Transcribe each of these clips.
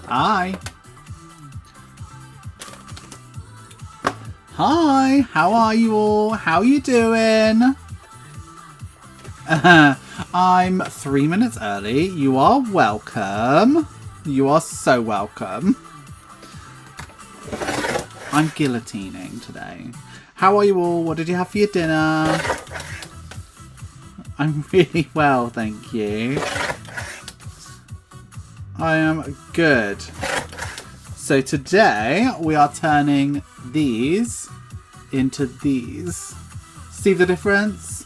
Hi. Hi, how are you all? How are you doing? I'm 3 minutes early. You are welcome. You are so welcome. I'm guillotining today. How are you all? What did you have for your dinner? I'm really well, thank you. I am good. So today we are turning these into these. See the difference?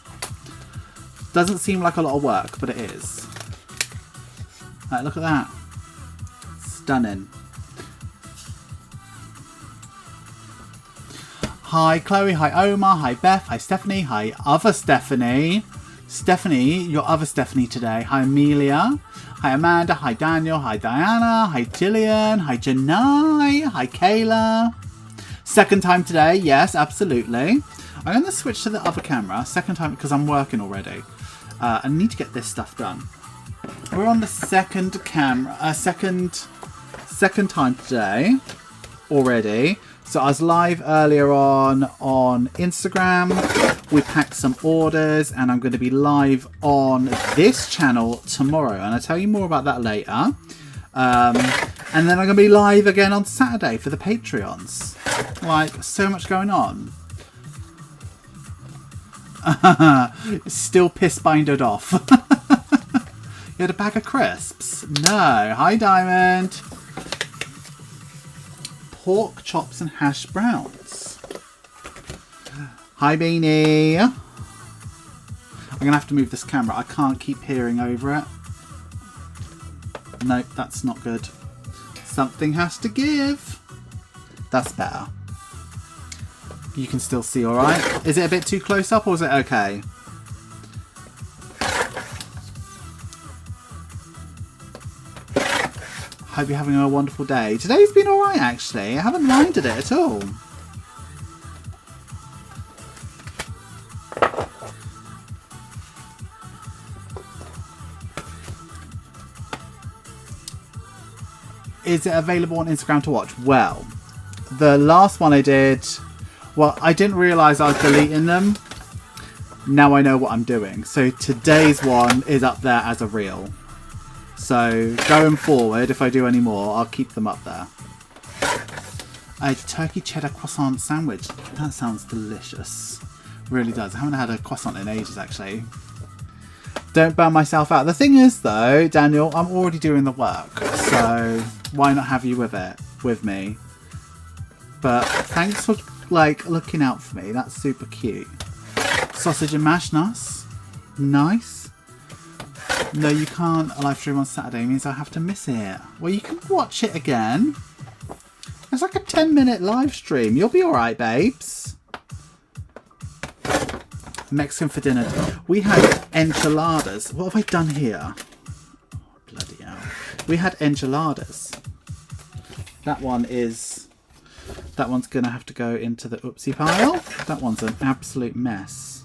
Doesn't seem like a lot of work, but it is. Right, look at that. Stunning. Hi Chloe, hi Omar, hi Beth, hi Stephanie, hi other Stephanie. Stephanie, your other Stephanie today. Hi Amelia, hi Amanda, hi Daniel, hi Diana, hi Gillian, hi Janai, hi Kayla. Second time today, yes, absolutely. I'm going to switch to the other camera. Second time because I'm working already. I need to get this stuff done. We're on the second camera, second time today already. So I was live earlier on Instagram. We packed some orders and I'm going to be live on this channel tomorrow. And I'll tell you more about that later. And then I'm going to be live again on Saturday for the Patreons. Like, so much going on. Still piss binded off. You had a bag of crisps? No. Hi, Diamond. Pork chops and hash browns. Hi Beanie. I'm gonna have to move this camera. I can't keep peering over it. Nope, that's not good. Something has to give. That's better. You can still see alright. Is it a bit too close up or is it okay? Hope you're having a wonderful day. Today's been alright actually. I haven't minded it at all. Is it available on Instagram to watch? Well, the last one I did, well, I didn't realise I was deleting them. Now I know what I'm doing. So today's one is up there as a reel. So going forward, if I do any more, I'll keep them up there. A turkey cheddar croissant sandwich. That sounds delicious. Really does. I haven't had a croissant in ages, actually. Don't burn myself out. The thing is, though, Daniel, I'm already doing the work. So why not have you with me? But thanks for, like, looking out for me. That's super cute. Sausage and mashed nuts. Nice. No, you can't live stream on Saturday. It means I have to miss it. Well, you can watch it again. It's like a 10-minute live stream. You'll be alright, babes. Mexican for dinner. We had enchiladas. What have I done here? Oh, bloody hell. We had enchiladas. That one's going to have to go into the oopsie pile. That one's an absolute mess.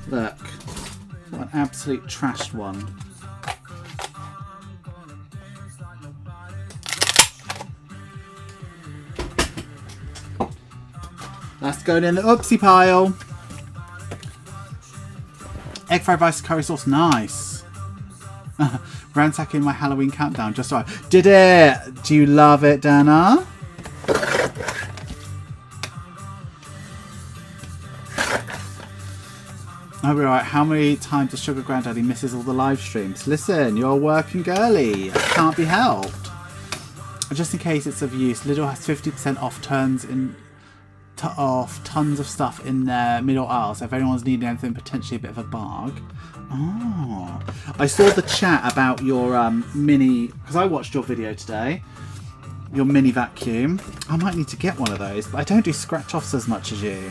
Look, what an absolute trashed one. That's going in the oopsie pile. Egg fried rice curry sauce, nice. Ransacking my Halloween countdown, just right. Did it? Do you love it, Dana? I'll be alright. How many times does Sugar Granddaddy misses all the live streams? Listen, you're a working girly. It can't be helped. Just in case it's of use, Lidl has 50% off tons of stuff in their middle aisle. So if anyone's needing anything, potentially a bit of a barg. Oh, I saw the chat about your mini, because I watched your video today. Your mini vacuum. I might need to get one of those, but I don't do scratch offs as much as you.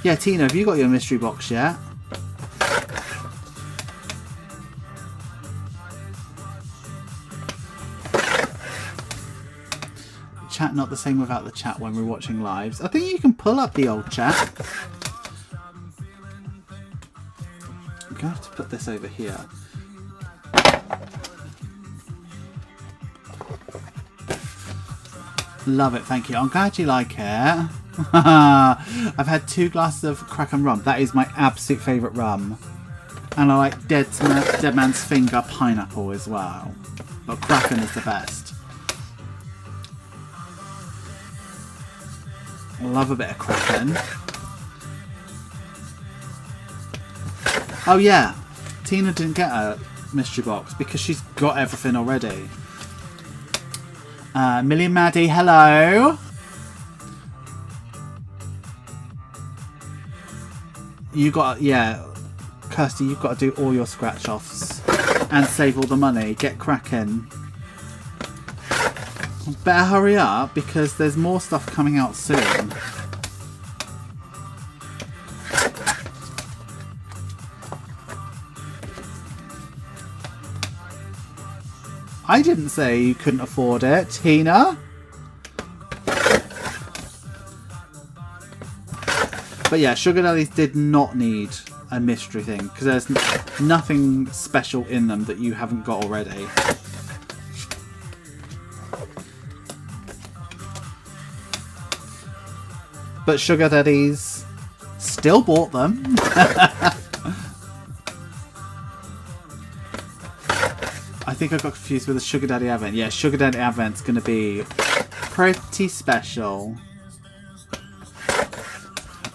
Yeah, Tina, have you got your mystery box yet? Chat not the same without the chat when we're watching lives. I think you can pull up the old chat. I'm going to have to put this over here. Love it, thank you. I'm glad you like it. I've had 2 glasses of Kraken rum. That is my absolute favourite rum. And I like Dead Man's Finger pineapple as well. But Kraken is the best. Love a bit of Kraken. Oh yeah, Tina didn't get a mystery box because she's got everything already. Million Maddie, hello. You got, yeah, Kirsty, you've got to do all your scratch offs and save all the money. Get cracking. Better hurry up because there's more stuff coming out soon. I didn't say you couldn't afford it, Tina. But yeah, Sugar Daddies did not need a mystery thing because there's nothing special in them that you haven't got already. But Sugar Daddies still bought them. I think I got confused with the Sugar Daddy Advent. Yeah, Sugar Daddy Advent's going to be pretty special.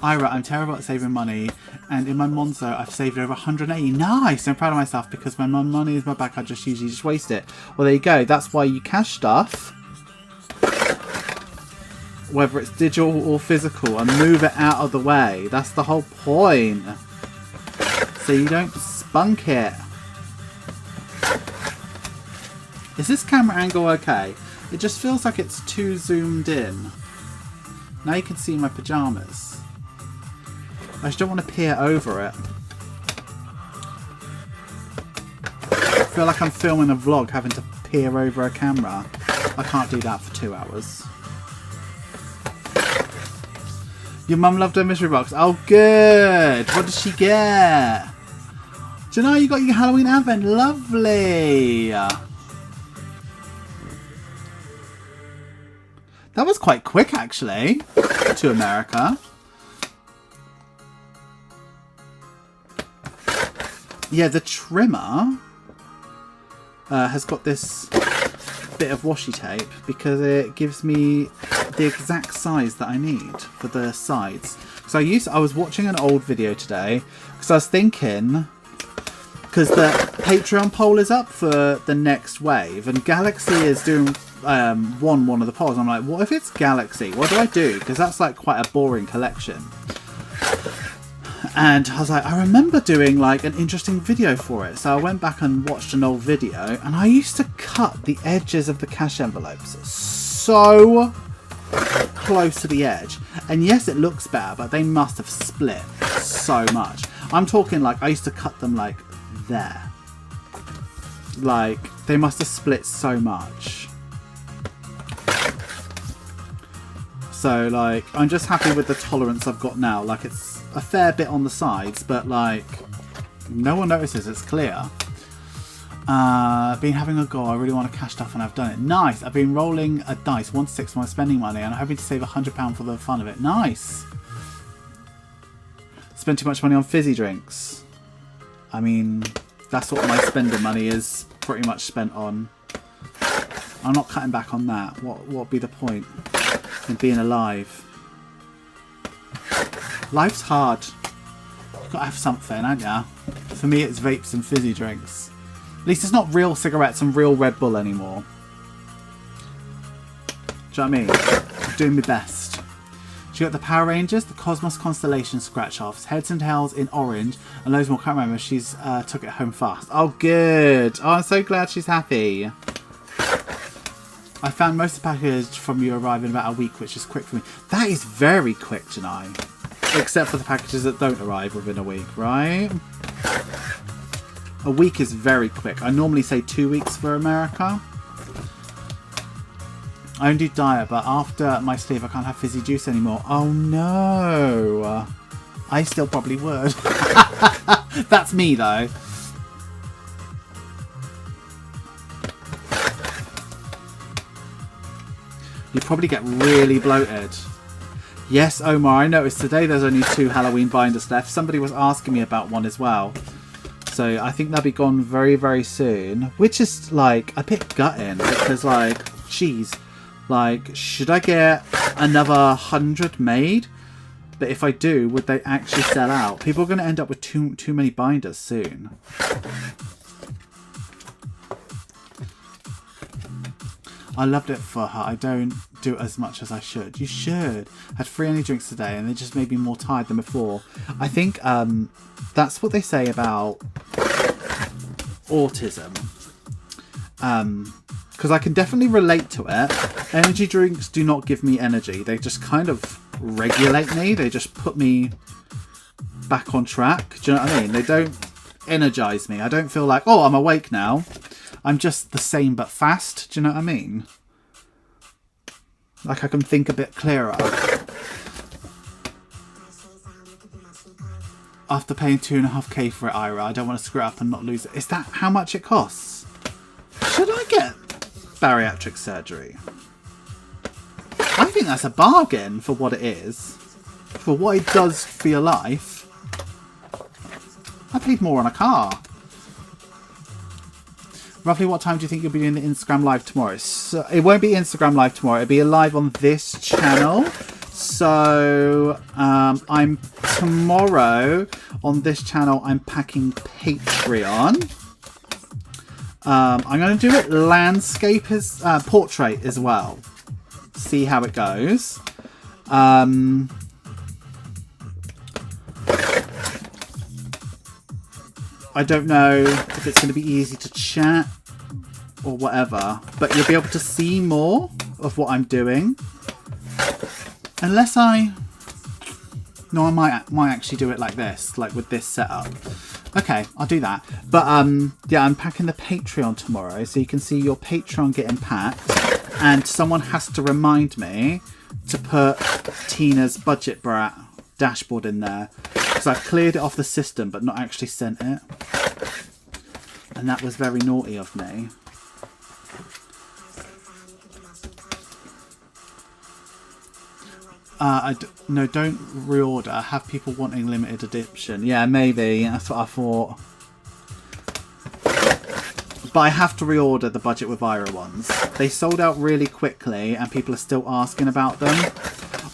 Ira, I'm terrible at saving money, and in my Monzo I've saved over 180. Nice! I'm proud of myself because when my money is in my bank I usually just waste it. Well, there you go. That's why you cash stuff, whether it's digital or physical, and move it out of the way. That's the whole point. So you don't spunk it. Is this camera angle okay? It just feels like it's too zoomed in. Now you can see my pyjamas. I just don't want to peer over it. I feel like I'm filming a vlog having to peer over a camera. I can't do that for 2 hours. Your mum loved her mystery box. Oh, good. What did she get? Do you know you got your Halloween Advent? Lovely. That was quite quick, actually, to America. Yeah, the trimmer has got this bit of washi tape because it gives me the exact size that I need for the sides. So I was watching an old video today because I was thinking, because the Patreon poll is up for the next wave and Galaxy is doing one of the polls. I'm like, what if it's Galaxy? What do I do? Because that's like quite a boring collection. And I was like, I remember doing like an interesting video for it. So I went back and watched an old video and I used to cut the edges of the cash envelopes so close to the edge. And yes, it looks better, but they must have split so much. I'm talking like I used to cut them like there. Like they must have split so much. So like I'm just happy with the tolerance I've got now. Like it's a fair bit on the sides, but like no one notices, it's clear. Been having a go. I really want to cash stuff and I've done it. Nice. I've been rolling a dice 1 to 6 while spending money and I'm hoping to save £100 for the fun of it. Nice. Spend too much money on fizzy drinks. I mean, that's what my spending money is pretty much spent on. I'm not cutting back on that. What would be the point in being alive? Life's hard. You've got to have something, haven't ya? For me, it's vapes and fizzy drinks. At least it's not real cigarettes and real Red Bull anymore. Do you know what I mean? I'm doing my best. She got the Power Rangers, the Cosmos Constellation scratch-offs, Heads and Tails in orange, and loads more. Can't remember. She's took it home fast. Oh, good. Oh, I'm so glad she's happy. I found most of the package from you arrive in about a week, which is quick for me. That is very quick, Janai. Except for the packages that don't arrive within a week, right? A week is very quick. I normally say 2 weeks for America. I only do diet, but after my sleep I can't have fizzy juice anymore. Oh no! I still probably would. That's me though. You'd probably get really bloated. Yes, Omar, I noticed today there's only 2 Halloween binders left. Somebody was asking me about one as well. So I think they'll be gone very, very soon. Which is, like, a bit gutting. Because, like, geez. Like, should I get another 100 made? But if I do, would they actually sell out? People are going to end up with too many binders soon. I loved it for her. I don't do it as much as I should. You should. I had 3 energy drinks today and it just made me more tired than before. I think that's what they say about autism. Because I can definitely relate to it. Energy drinks do not give me energy. They just kind of regulate me. They just put me back on track. Do you know what I mean? They don't energize me. I don't feel like, oh, I'm awake now. I'm just the same but fast. Do you know what I mean? Like I can think a bit clearer. After paying 2.5k for it, Ira, I don't want to screw it up and not lose it. Is that how much it costs? Should I get bariatric surgery? I think that's a bargain for what it is. For what it does for your life. I paid more on a car. Roughly what time do you think you'll be doing the Instagram live tomorrow? So it won't be Instagram live tomorrow. It'll be live on this channel. So I'm tomorrow on this channel. I'm packing Patreon. I'm going to do it landscape as portrait as well. See how it goes. I don't know if it's going to be easy to chat or whatever, but you'll be able to see more of what I'm doing. Unless I might actually do it like this, like with this setup. Okay, I'll do that. But yeah, I'm packing the Patreon tomorrow, so you can see your Patreon getting packed. And someone has to remind me to put Tina's Budget Brat dashboard in there. Because I've cleared it off the system, but not actually sent it. And that was very naughty of me. No, don't reorder. Have people wanting limited edition. Yeah, maybe. That's what I thought. But I have to reorder the Budget with Ira ones. They sold out really quickly and people are still asking about them.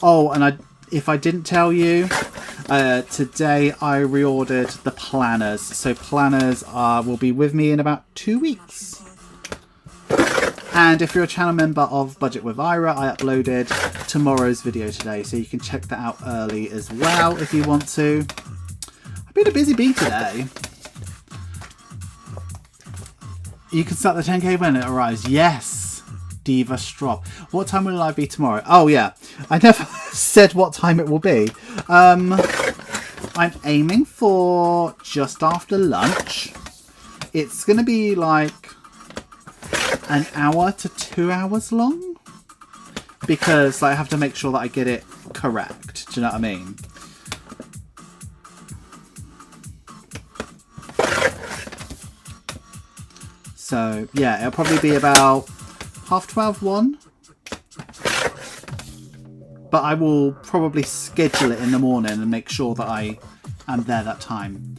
Oh, and if I didn't tell you, today I reordered the planners. So planners will be with me in about 2 weeks. And if you're a channel member of Budget with Ira, I uploaded tomorrow's video today. So you can check that out early as well if you want to. I've been a busy bee today. You can start the 10k when it arrives. Yes, Diva Strop. What time will I be tomorrow? Oh yeah, I never said what time it will be. I'm aiming for just after lunch. It's going to be like an hour to 2 hours long. Because I have to make sure that I get it correct. Do you know what I mean? So, yeah, it'll probably be about 12:30, 1. But I will probably schedule it in the morning and make sure that I am there that time.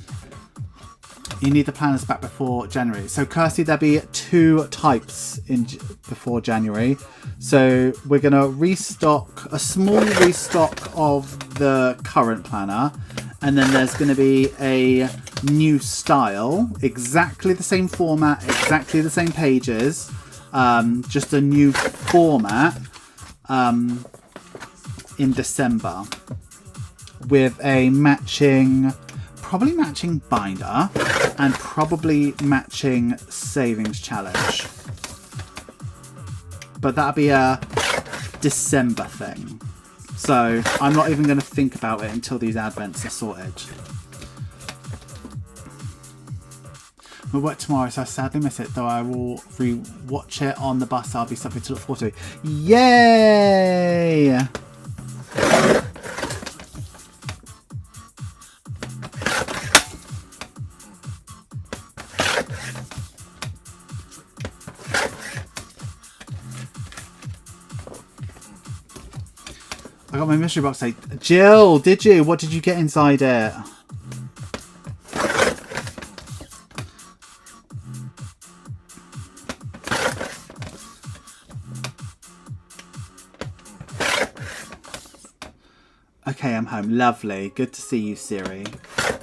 You need the planners back before January. So, Kirsty, there'll be 2 types before January. So, we're going to restock, a small restock of the current planner. And then there's going to be a new style, exactly the same format, exactly the same pages, just a new format in December with a probably matching binder and probably matching savings challenge. But that'll be a December thing. So I'm not even going to think about it until these advents are sorted. We'll work tomorrow, so I sadly miss it, though I will re-watch it on the bus. I'll be something to look forward to. Yay! my mystery box today. Jill, did you? What did you get inside it? Okay, I'm home. Lovely. Good to see you, Siri.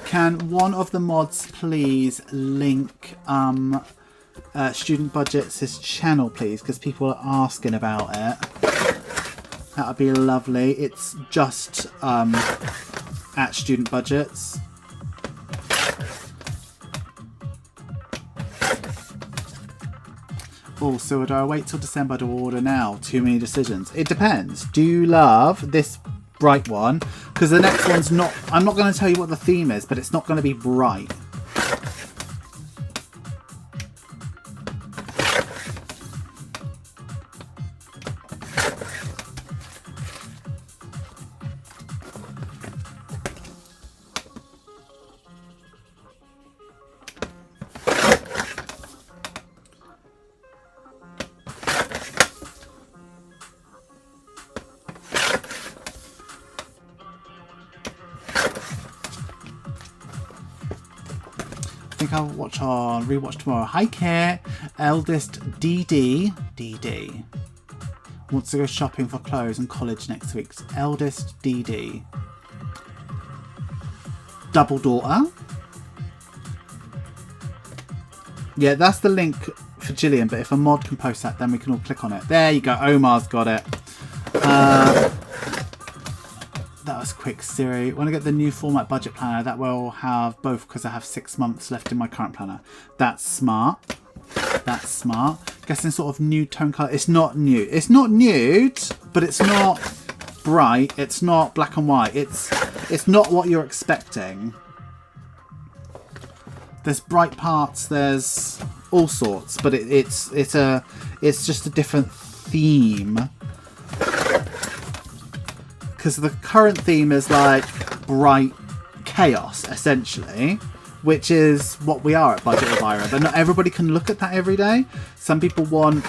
Can one of the mods please link Student Budgets' channel, please? Because people are asking about it. That would be lovely. It's just at Student Budgets. Also, do I wait till December to order now? Too many decisions. It depends. Do you love this bright one? Because the next one's not... I'm not going to tell you what the theme is, but it's not going to be bright. I think I'll rewatch tomorrow. Hi, Care. Eldest DD wants to go shopping for clothes and college next week. Eldest DD. Double daughter. Yeah, that's the link for Gillian, but if a mod can post that, then we can all click on it. There you go. Omar's got it. That was quick, Siri. When I get the new format budget planner, that will have both because I have 6 months left in my current planner. That's smart. That's smart. Guessing sort of nude tone colour. It's not nude. It's not nude, but it's not bright. It's not black and white. It's not what you're expecting. There's bright parts. There's all sorts, but it's just a different theme. Because the current theme is like bright chaos, essentially, which is what we are at Budget Elvira. But not everybody can look at that every day. Some people want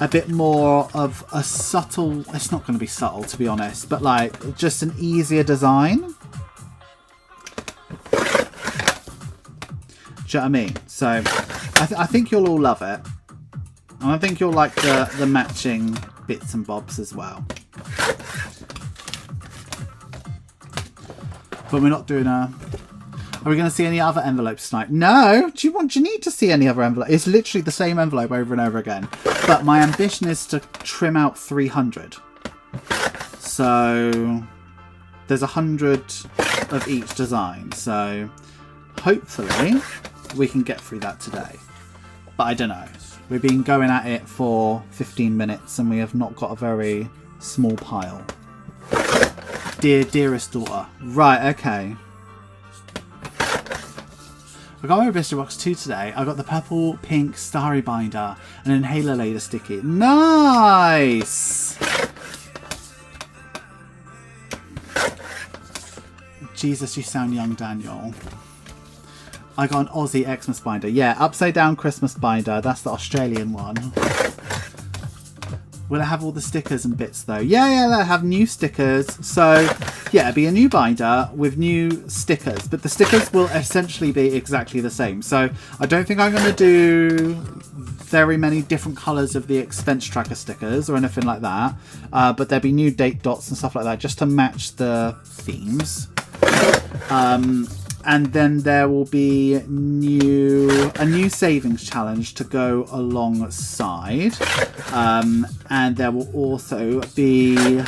a bit more of a subtle... It's not going to be subtle, to be honest, but like just an easier design. Do you know what I mean? So I think you'll all love it. And I think you'll like the matching bits and bobs as well. But we're not doing a... Are we going to see any other envelopes tonight? No! Do you need to see any other envelope? It's literally the same envelope over and over again. But my ambition is to trim out 300. So there's 100 of each design. So hopefully we can get through that today. But I don't know. We've been going at it for 15 minutes and we have not got a very small pile. Dearest daughter. Right, okay. I got my mystery box 2 today. I got the purple, pink, starry binder and an inhaler laser sticky. Nice! Jesus, you sound young, Daniel. I got an Aussie Xmas binder. Yeah, upside down Christmas binder. That's the Australian one. Will it have all the stickers and bits though? Yeah, they'll have new stickers. So yeah, it'll be a new binder with new stickers, but the stickers will essentially be exactly the same. So I don't think I'm going to do very many different colours of the expense tracker stickers or anything like that. But there'll be new date dots and stuff like that just to match the themes. And then there will be a new savings challenge to go alongside. And there will also be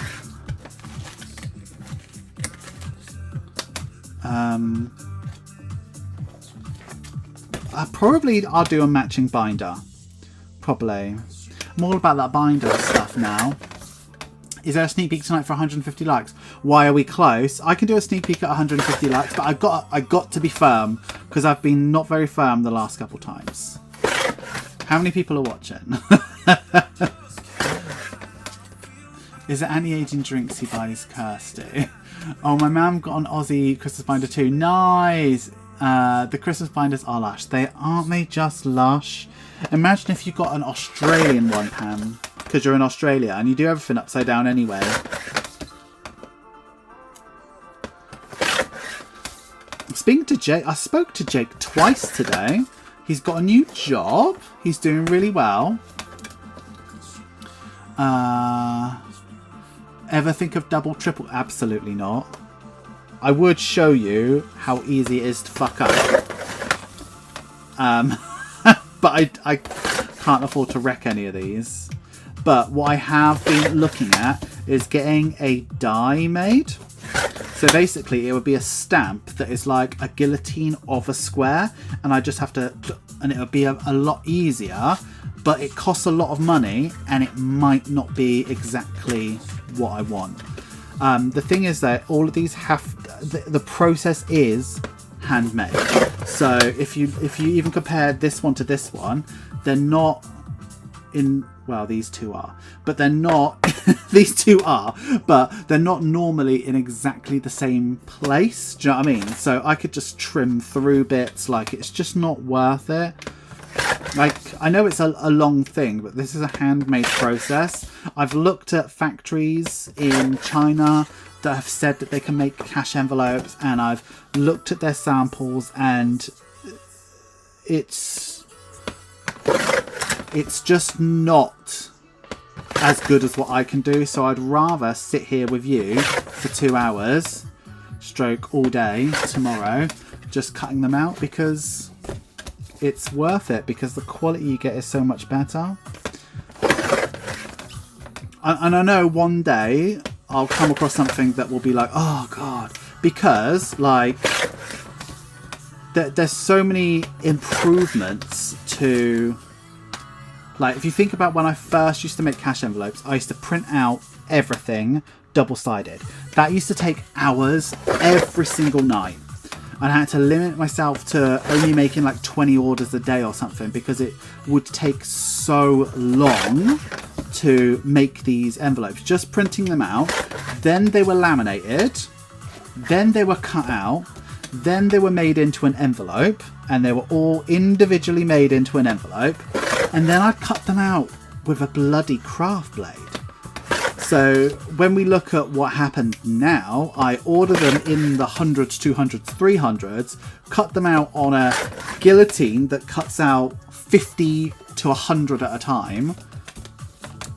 I'll do a matching binder. Probably. I'm all about that binder stuff now. Is there a sneak peek tonight for 150 likes? Why are we close? I can do a sneak peek at 150 likes, but I got to be firm because I've been not very firm the last couple times. How many people are watching? Is it anti-aging drinks he buys Kirsty? Oh, my mum got an Aussie Christmas binder too. Nice! The Christmas binders are lush. Aren't they just lush? Imagine if you got an Australian one, Pam. Because you're in Australia and you do everything upside down anyway. Speaking to Jake, I spoke to Jake twice today. He's got a new job. He's doing really well. Ever think of double, triple? Absolutely not. I would show you how easy it is to fuck up. But I can't afford to wreck any of these. But what I have been looking at is getting a die made. So basically it would be a stamp that is like a guillotine of a square, and I just have to, and it would be a lot easier, but it costs a lot of money and it might not be exactly what I want. The thing is that all of these have, the process is handmade. So if you even compare this one to this one, they're not in, well, these two are, but they're not, these two are, but they're not normally in exactly the same place. Do you know what I mean? So I could just trim through bits, like it's just not worth it. Like, I know it's a long thing, but this is a handmade process. I've looked at factories in China that have said that they can make cash envelopes, and I've looked at their samples, and it's just not as good as what I can do. So I'd rather sit here with you for 2 hours, stroke all day tomorrow, just cutting them out, because it's worth it, because the quality you get is so much better. And I know one day I'll come across something that will be like, oh god, because like there's so many improvements to, like, if you think about when I first used to make cash envelopes, I used to print out everything double-sided. That used to take hours every single night. And I had to limit myself to only making like 20 orders a day or something, because it would take so long to make these envelopes. Just printing them out, then they were laminated, then they were cut out, then they were made into an envelope, and they were all individually made into an envelope, and then I'd cut them out with a bloody craft blade. So when we look at what happened now, I order them in the 100s, 200s, 300s, cut them out on a guillotine that cuts out 50 to 100 at a time,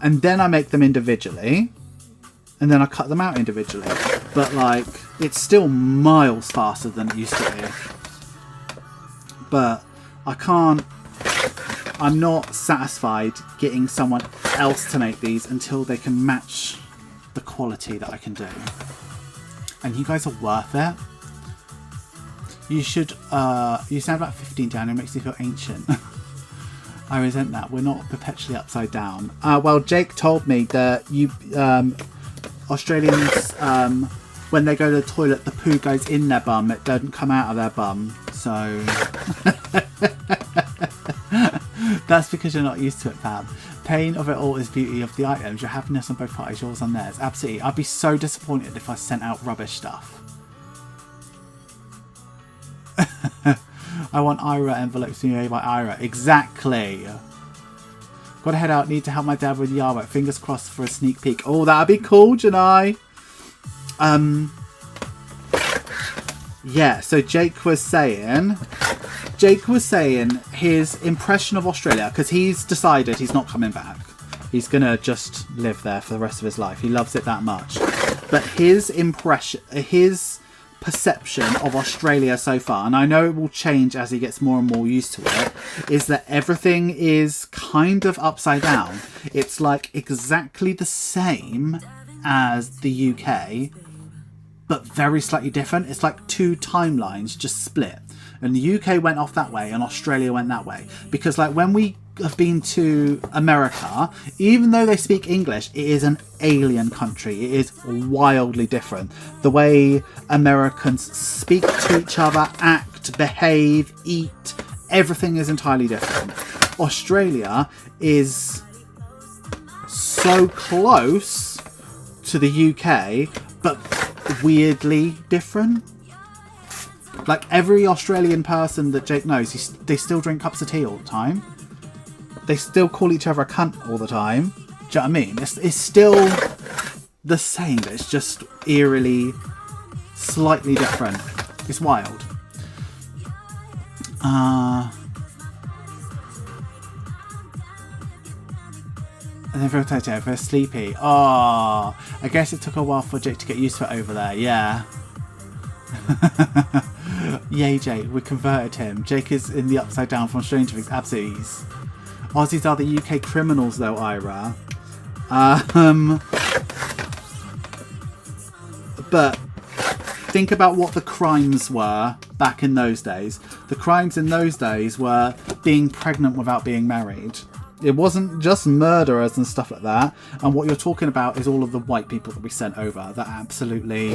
and then I make them individually, and then I cut them out individually. But like, it's still miles faster than it used to be. But I'm not satisfied getting someone else to make these until they can match the quality that I can do. And you guys are worth it. You should, you sound about 15, Daniel, makes me feel ancient. I resent that. We're not perpetually upside down. Well, Jake told me that you, Australians, when they go to the toilet, the poo goes in their bum. It doesn't come out of their bum. So that's because you're not used to it, fam. Pain of it all is beauty of the items. Your happiness on both parties, yours and theirs. Absolutely. I'd be so disappointed if I sent out rubbish stuff. I want Ira envelopes to be made by Ira. Exactly. Gotta head out. Need to help my dad with the artwork. Fingers crossed for a sneak peek. Oh, that'd be cool, Janai. Yeah, so Jake was saying his impression of Australia, because he's decided he's not coming back. He's gonna just live there for the rest of his life. He loves it that much. But his perception of Australia so far, and I know it will change as he gets more and more used to it, is that everything is kind of upside down. It's like exactly the same as the UK, but very slightly different. It's like two timelines just split, and the UK went off that way and Australia went that way. Because like when we have been to America, even though they speak English, it is an alien country. It is wildly different. The way Americans speak to each other, act, behave, eat, everything is entirely different. Australia is so close to the UK, but weirdly different. Like every Australian person that Jake knows, they still drink cups of tea all the time. They still call each other a cunt all the time. Do you know what I mean? It's still the same, but it's just eerily slightly different. It's wild. And then very sleepy. Oh, I guess it took a while for Jake to get used to it over there. Yeah. Yay, Jake. We converted him. Jake is in the upside down from Stranger Things. Absolutely. Aussies are the UK criminals, though, Ira. But think about what the crimes were back in those days. The crimes in those days were being pregnant without being married. It wasn't just murderers and stuff like that. And what you're talking about is all of the white people that we sent over that absolutely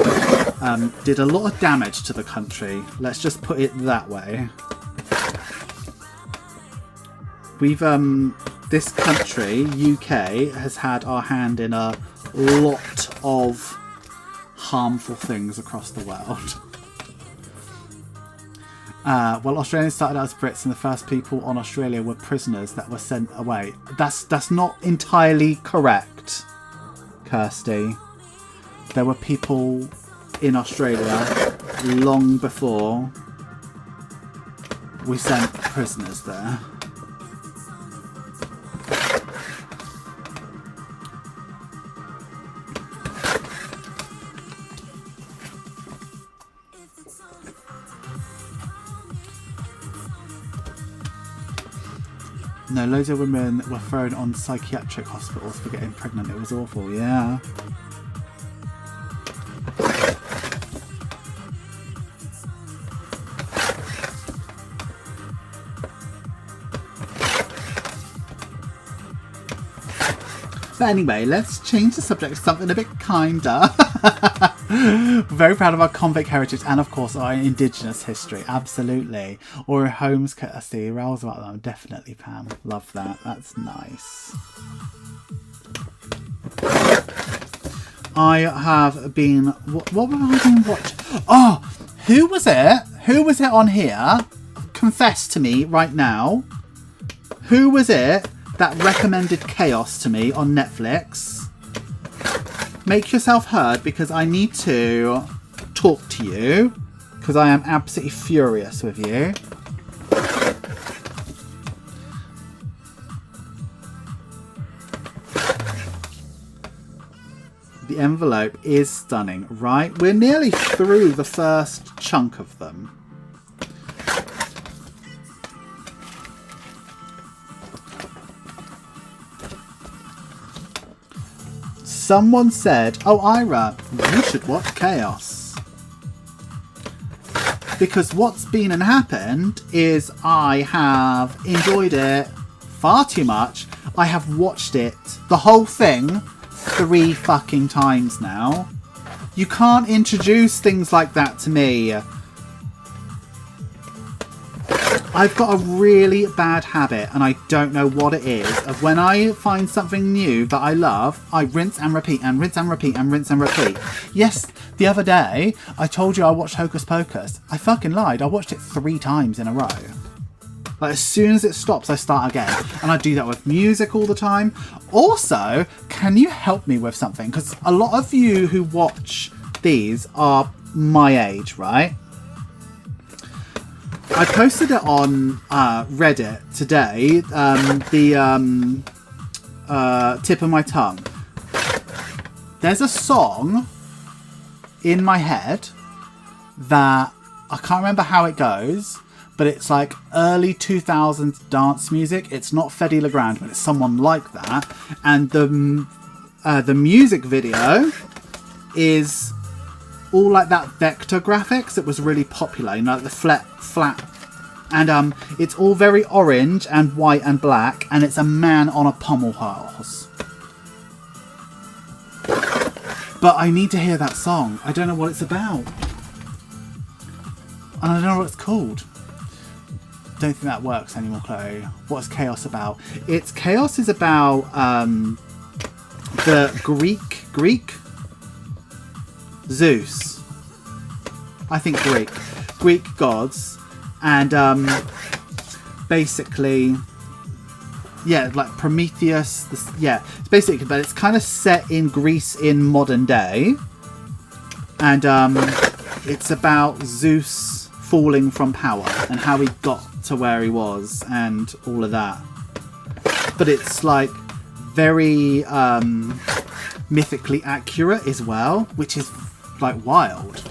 did a lot of damage to the country. Let's just put it that way. We've, this country, UK, has had our hand in a lot of harmful things across the world. Well, Australians started out as Brits, and the first people on Australia were prisoners that were sent away. That's not entirely correct, Kirsty. There were people in Australia long before we sent prisoners there. No, loads of women were thrown on psychiatric hospitals for getting pregnant. It was awful, yeah. But anyway, let's change the subject to something a bit kinder. We're very proud of our convict heritage and, of course, our Indigenous history. Absolutely. Or Holmes, Kirsty. Rouse about them. Definitely, Pam. Love that. That's nice. I have been... What have I been watching? Oh! Who was it? Who was it on here? Confess to me right now. Who was it that recommended Chaos to me on Netflix? Make yourself heard, because I need to talk to you, because I am absolutely furious with you. The envelope is stunning, right? We're nearly through the first chunk of them. Someone said, oh, Ira, you should watch Chaos. Because what's been and happened is I have enjoyed it far too much. I have watched it, the whole thing, 3 fucking times now. You can't introduce things like that to me. I've got a really bad habit, and I don't know what it is, of when I find something new that I love, I rinse and repeat and rinse and repeat and rinse and repeat. Yes, the other day, I told you I watched Hocus Pocus. I fucking lied. I watched it 3 times in a row. Like, as soon as it stops, I start again. And I do that with music all the time. Also, can you help me with something? Because a lot of you who watch these are my age, right? I posted it on Reddit today, the tip of my tongue. There's a song in my head that I can't remember how it goes, but it's like early 2000s dance music. It's not Fedde Le Grand, but it's someone like that. And the music video is all like that vector graphics that was really popular, you know, like the flat, and it's all very orange and white and black, and it's a man on a pommel horse. But I need to hear that song. I don't know what it's about, and I don't know what it's called. Don't think that works anymore, Chloe. What's Chaos about? Chaos is about the Greek Zeus. I think Greek gods, and basically, yeah, like Prometheus. Yeah, it's basically, but it's kind of set in Greece in modern day, and it's about Zeus falling from power and how he got to where he was and all of that. But it's like very mythically accurate as well, which is like wild.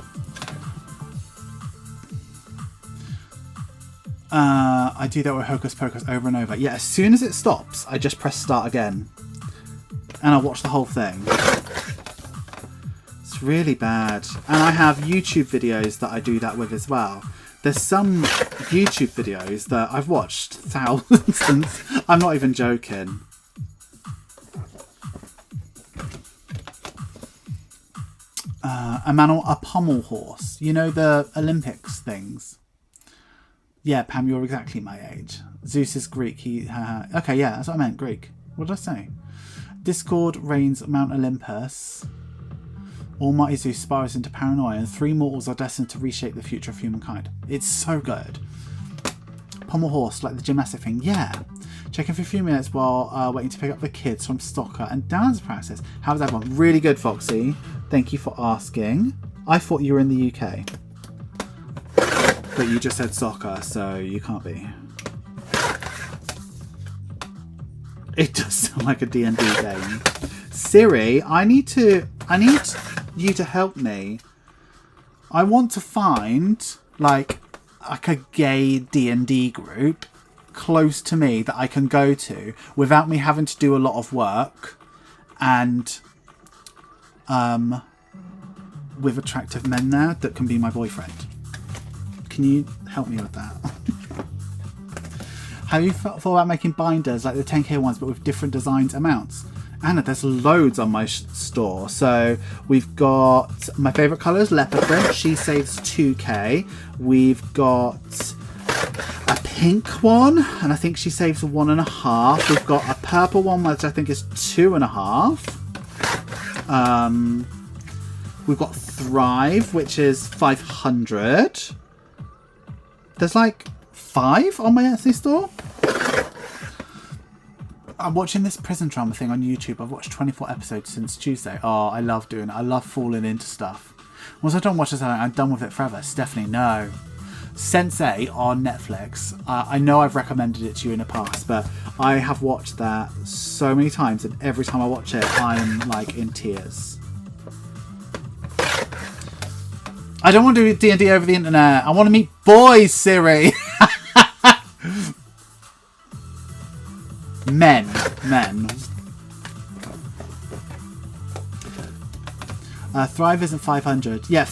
I do that with Hocus Pocus over and over. Yeah, as soon as it stops, I just press start again. And I watch the whole thing. It's really bad. And I have YouTube videos that I do that with as well. There's some YouTube videos that I've watched thousands, and I'm not even joking. A pommel horse. You know the Olympics things? Yeah, Pam, you're exactly my age. Zeus is Greek. Okay, yeah, that's what I meant. Greek. What did I say? Discord reigns Mount Olympus. Almighty Zeus spirals into paranoia, and 3 mortals are destined to reshape the future of humankind. It's so good. Pommel horse, like the gymnastic thing. Yeah. Checking for a few minutes while waiting to pick up the kids from soccer and dance practice. How's everyone? Really good, Foxy. Thank you for asking. I thought you were in the UK. But you just said soccer, so you can't be. It does sound like a D&D game. Siri, I need you to help me. I want to find like a gay D&D group close to me that I can go to without me having to do a lot of work, and with attractive men there that can be my boyfriend. Can you help me with that? Have you thought about making binders like the 10k ones but with different designs amounts? Anna, there's loads on my store. So we've got my favourite colour is leopard print. She saves 2k. We've got a pink one, and I think she saves 1.5. We've got a purple one, which I think is 2.5. We've got Thrive, which is 500. There's like 5 on my Etsy store. I'm watching this prison drama thing on YouTube. I've watched 24 episodes since Tuesday. Oh, I love doing it. I love falling into stuff. Once I don't watch this, I'm done with it forever. Stephanie, no. Sense8 on Netflix. I know I've recommended it to you in the past, but I have watched that so many times, and every time I watch it, I'm like in tears. I don't want to do D&D over the internet. I want to meet boys, Siri. Men. Thrive isn't 500. Yeah,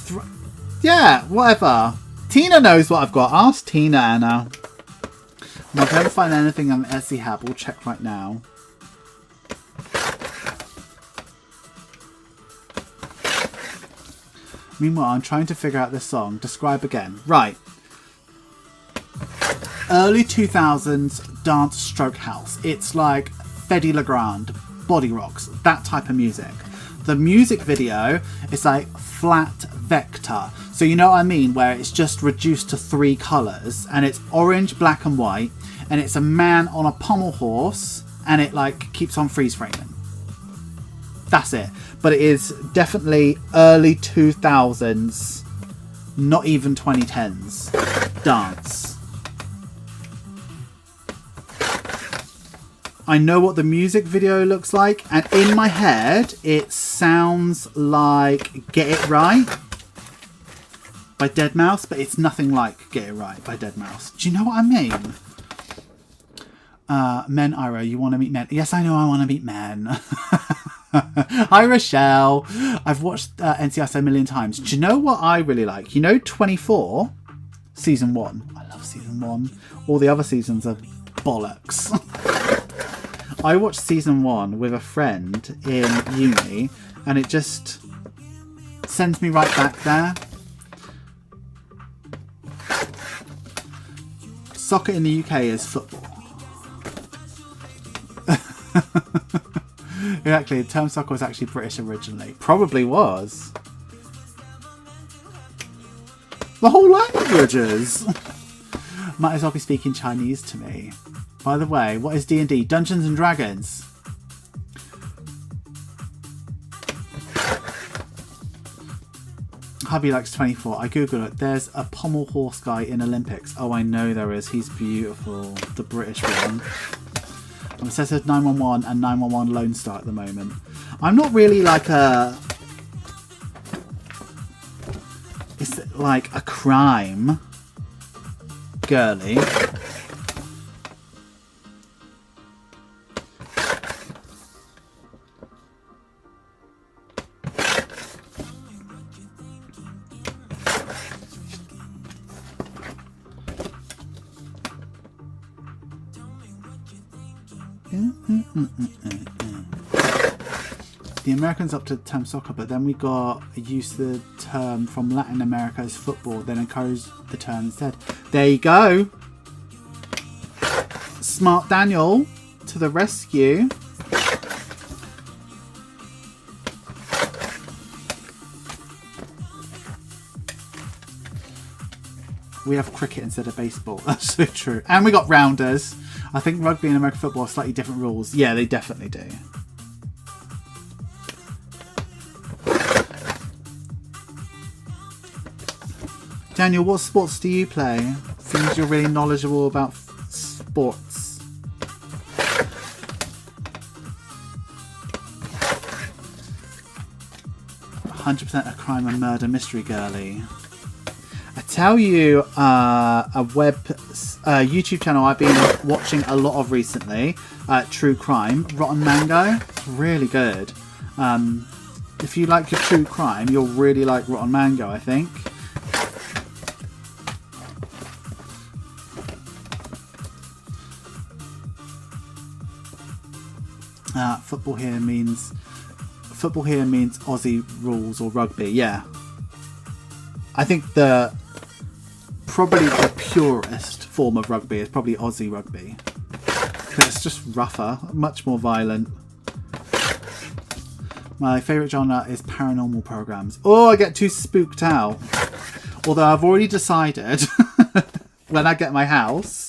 yeah, whatever. Tina knows what I've got. Ask Tina, Anna. I'm not going to find anything on Etsy Hub. We'll check right now. Meanwhile, I'm trying to figure out this song. Describe again. Right. Early 2000s dance stroke house. It's like Fedde Le Grand, Body Rocks, that type of music. The music video is like flat vector. So you know what I mean? Where it's just reduced to 3 colours, and it's orange, black and white, and it's a man on a pommel horse, and it like keeps on freeze framing. That's it. But it is definitely early 2000s, not even 2010s dance. I know what the music video looks like, and in my head it sounds like Get It Right by Deadmau5, but it's nothing like Get It Right by Deadmau5. Do you know what I mean? Men, Ira, you want to meet men? Yes, I know I want to meet men. Hi, Rochelle. I've watched NCIS a million times. Do you know what I really like? You know 24? Season 1. I love Season 1. All the other seasons are bollocks. I watched Season 1 with a friend in uni, and it just sends me right back there. Soccer in the UK is football. Exactly, the term soccer was actually British originally. Probably was. The whole languages! Might as well be speaking Chinese to me. By the way, what is D&D? Dungeons and Dragons. Hi hubby likes 24. I googled it. There's a pommel horse guy in Olympics. Oh, I know there is. He's beautiful. The British one. I'm obsessed with 911 and 911 Lone Star at the moment. I'm not really like a... It's like a crime girly. The Americans opted the term soccer, but then we got used to the term from Latin America as football, then encouraged the term instead. There you go. Smart Daniel to the rescue. We have cricket instead of baseball. That's so true. And we got rounders. I think rugby and American football are slightly different rules. Yeah, they definitely do. Daniel, what sports do you play? Seems you're really knowledgeable about sports. "100% a crime and murder mystery girly." I tell you, a YouTube channel I've been watching a lot of recently, True Crime, Rotten Mango. It's really good. If you like your true crime, you'll really like Rotten Mango, I think. Football here means Aussie rules or rugby. Yeah, I think probably the purest form of rugby is probably Aussie rugby. It's just rougher, much more violent. My favourite genre is paranormal programs. Oh, I get too spooked out. Although I've already decided when I get my house,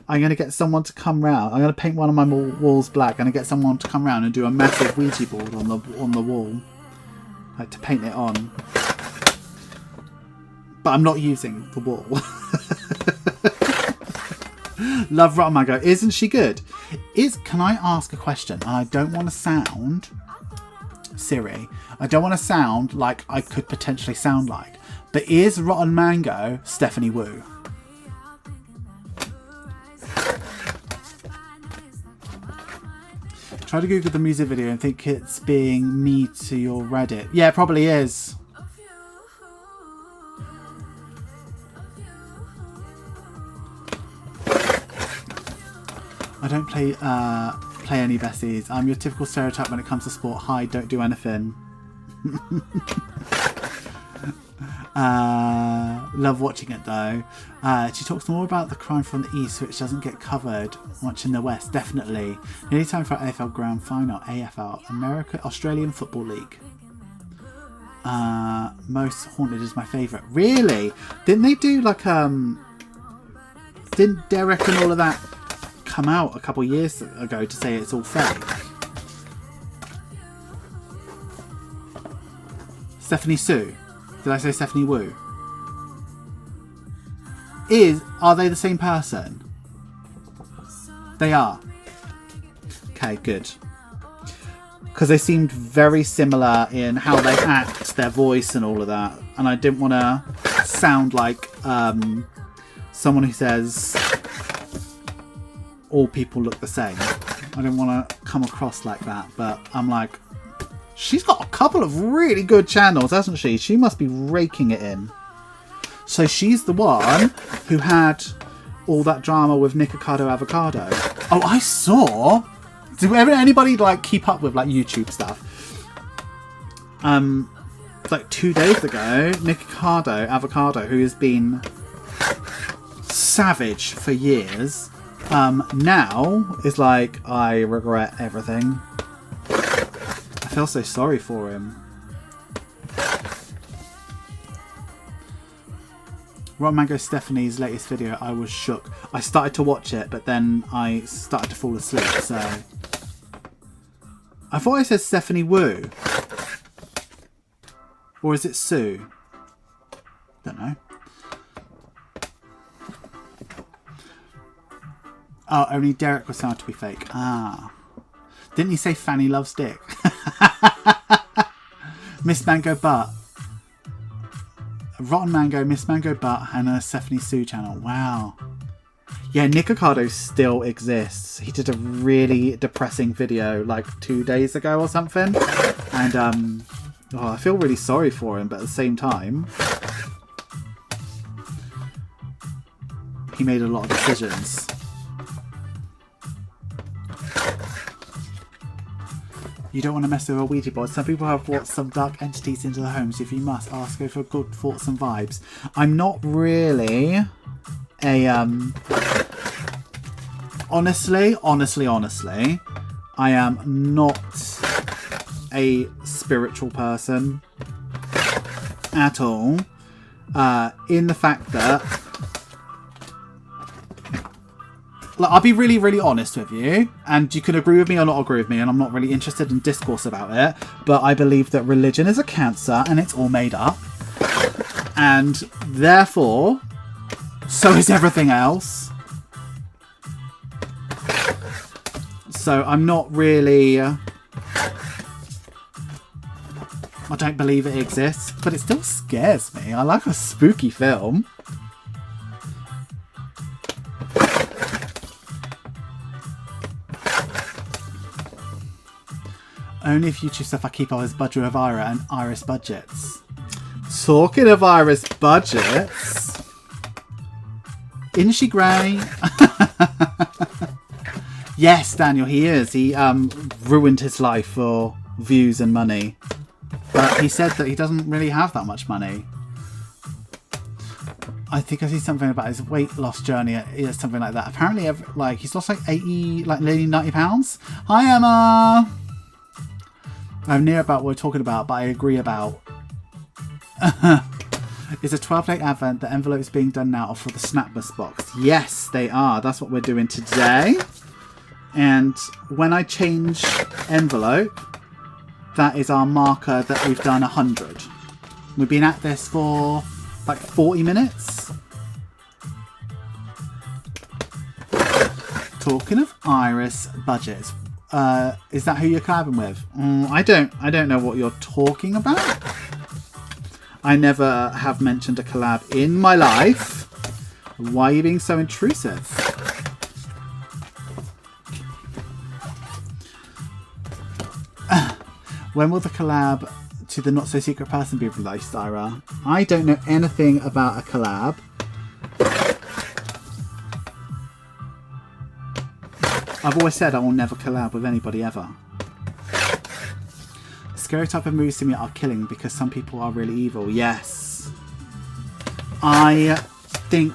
I'm going to get someone to come round. I'm going to paint one of my walls black and get someone to come round and do a massive Ouija board on the wall, like to paint it on. But I'm not using the wall. Love Rotten Mango. Isn't she good? Can I ask a question? And I don't want to sound... Siri. I don't want to sound like I could potentially sound like. But is Rotten Mango Stephanie Wu? Try to Google the music video and think it's being me to your Reddit. Yeah, it probably is. I don't play any besties. I'm your typical stereotype when it comes to sport. Hi, don't do anything. Love watching it though. She talks more about the crime from the east, which doesn't get covered much in the west. Definitely. Nearly time for AFL Grand Final. AFL, Australian Football League. Most Haunted is my favourite. Really? Didn't they do like didn't Derek and all of that come out a couple of years ago to say it's all fake? Stephanie Sue. Did I say Stephanie Wu? Are they the same person? They are. Okay, good. Because they seemed very similar in how they act, their voice and all of that. And I didn't want to sound like someone who says all people look the same. I didn't want to come across like that. But I'm like, she's got a couple of really good channels, hasn't she? She must be raking it in. So she's the one who had all that drama with Nikocado Avocado. Oh, I saw... Did anybody like keep up with like YouTube stuff? Like 2 days ago, Nikocado Avocado, who has been savage for years, now is like, I regret everything. I feel so sorry for him. Rotten Mango Stephanie's latest video, I was shook. I started to watch it, but then I started to fall asleep, so... I thought I said Stephanie Wu. Or is it Sue? Don't know. Oh, only Derek was found to be fake. Ah. Didn't he say Fanny loves dick? Miss Mango Butt. Rotten Mango, Miss Mango Butt, and a Stephanie Sue channel. Wow. Yeah, Nick Ocado still exists. He did a really depressing video like 2 days ago or something. And oh, I feel really sorry for him, but at the same time, he made a lot of decisions. You don't want to mess with a Ouija board. Some people have brought some dark entities into their homes. If you must, ask for good thoughts and vibes. I'm not really a honestly, I am not a spiritual person at all. In the fact that, like, I'll be really, really honest with you, and you can agree with me or not agree with me, and I'm not really interested in discourse about it, but I believe that religion is a cancer and it's all made up, and therefore so is everything else. So I'm not really, I don't believe it exists, but it still scares me. I like a spooky film. Only if YouTube stuff I keep always budget of Ira and Iris budgets. Talking of Iris budgets, isn't she grey? Yes, Daniel, he is. He ruined his life for views and money. But he said that he doesn't really have that much money. I think I see something about his weight loss journey. It's something like that. Apparently, like, he's lost like 80, like nearly 90 pounds. Hi, Emma! I'm near about what we're talking about, but I agree about. It's a 12-day advent. The envelope is being done now for the Snapmas box. Yes, they are. That's what we're doing today. And when I change envelope, that is our marker that we've done 100. We've been at this for like 40 minutes. Talking of Iris budgets, is that who you're collabing with? I don't know what you're talking about. I never have mentioned a collab in my life. Why are you being so intrusive? When will the collab to the Not So Secret Person be released, Ira? I don't know anything about a collab. I've always said I will never collab with anybody ever. Scary type of movies to me are killing because some people are really evil. Yes. I think...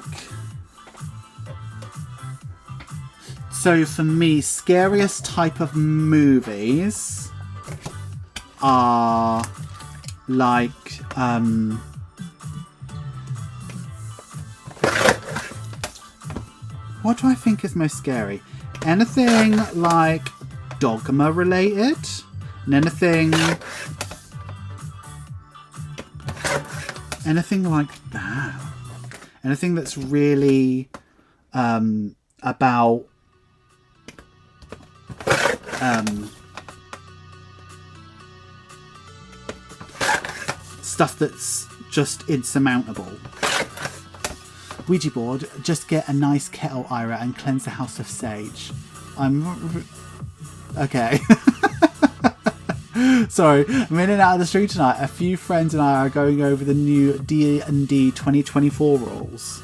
So for me, scariest type of movies are like... what do I think is most scary? Anything like Dogma related? And anything like that. Anything that's really about stuff that's just insurmountable. Ouija board, just get a nice kettle, Ira, and cleanse the house of sage. Okay. Sorry, I'm in and out of the street tonight. A few friends and I are going over the new D&D 2024 rules.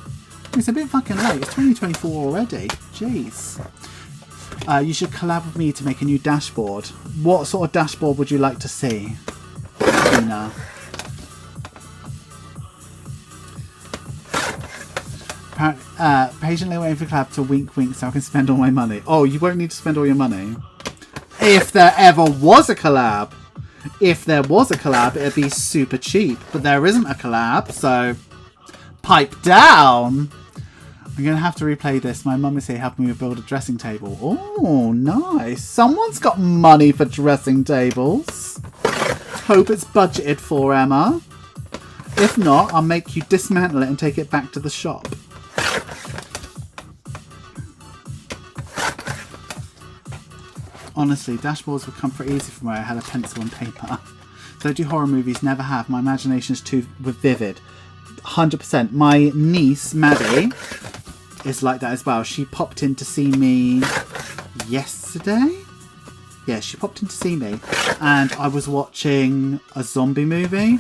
It's a bit fucking late. It's 2024 already. Jeez. You should collab with me to make a new dashboard. What sort of dashboard would you like to see? Tina. Patiently waiting for collab to wink wink so I can spend all my money. Oh, you won't need to spend all your money. If there ever was a collab. If there was a collab, it'd be super cheap. But there isn't a collab, so pipe down. I'm going to have to replay this. My mum is here helping me build a dressing table. Oh, nice. Someone's got money for dressing tables. Hope it's budgeted for, Emma. If not, I'll make you dismantle it and take it back to the shop. Honestly, dashboards would come pretty easy from where I had a pencil and paper. So do horror movies, never have. My imagination is too vivid. 100%. My niece, Maddie, is like that as well. She popped in to see me yesterday? Yeah, she popped in to see me. And I was watching a zombie movie.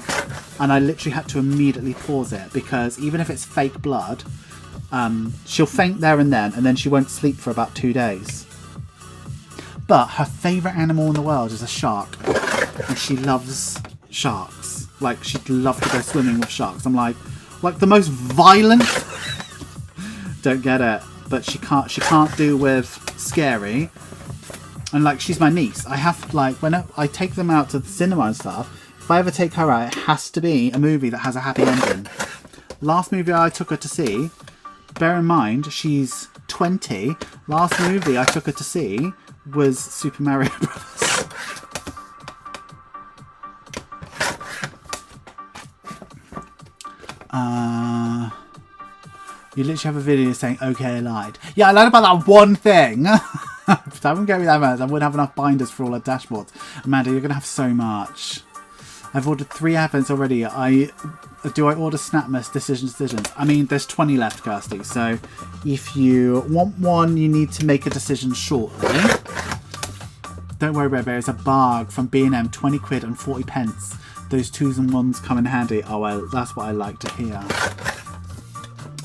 And I literally had to immediately pause it. Because even if it's fake blood, she'll faint there and then she won't sleep for about 2 days. But her favourite animal in the world is a shark. And she loves sharks. Like, she'd love to go swimming with sharks. I'm like the most violent. Don't get it. But she can't do with scary. And like, she's my niece. I have, like, when I take them out to the cinema and stuff, if I ever take her out, it has to be a movie that has a happy ending. Last movie I took her to see, bear in mind, she's 20. Last movie I took her to see was Super Mario Bros. You literally have a video saying, okay, I lied. Yeah, I lied about that one thing. If I wouldn't get me that much, I wouldn't have enough binders for all our dashboards. Amanda, you're going to have so much. I've ordered 3 advents already. Do I order Snapmas decisions? I mean, there's 20 left, Kirsty. So if you want one, you need to make a decision shortly. Don't worry, Red Bear. It's a barg from B&M, 20 quid and 40 pence. Those 2s and 1s come in handy. Oh, well, that's what I like to hear.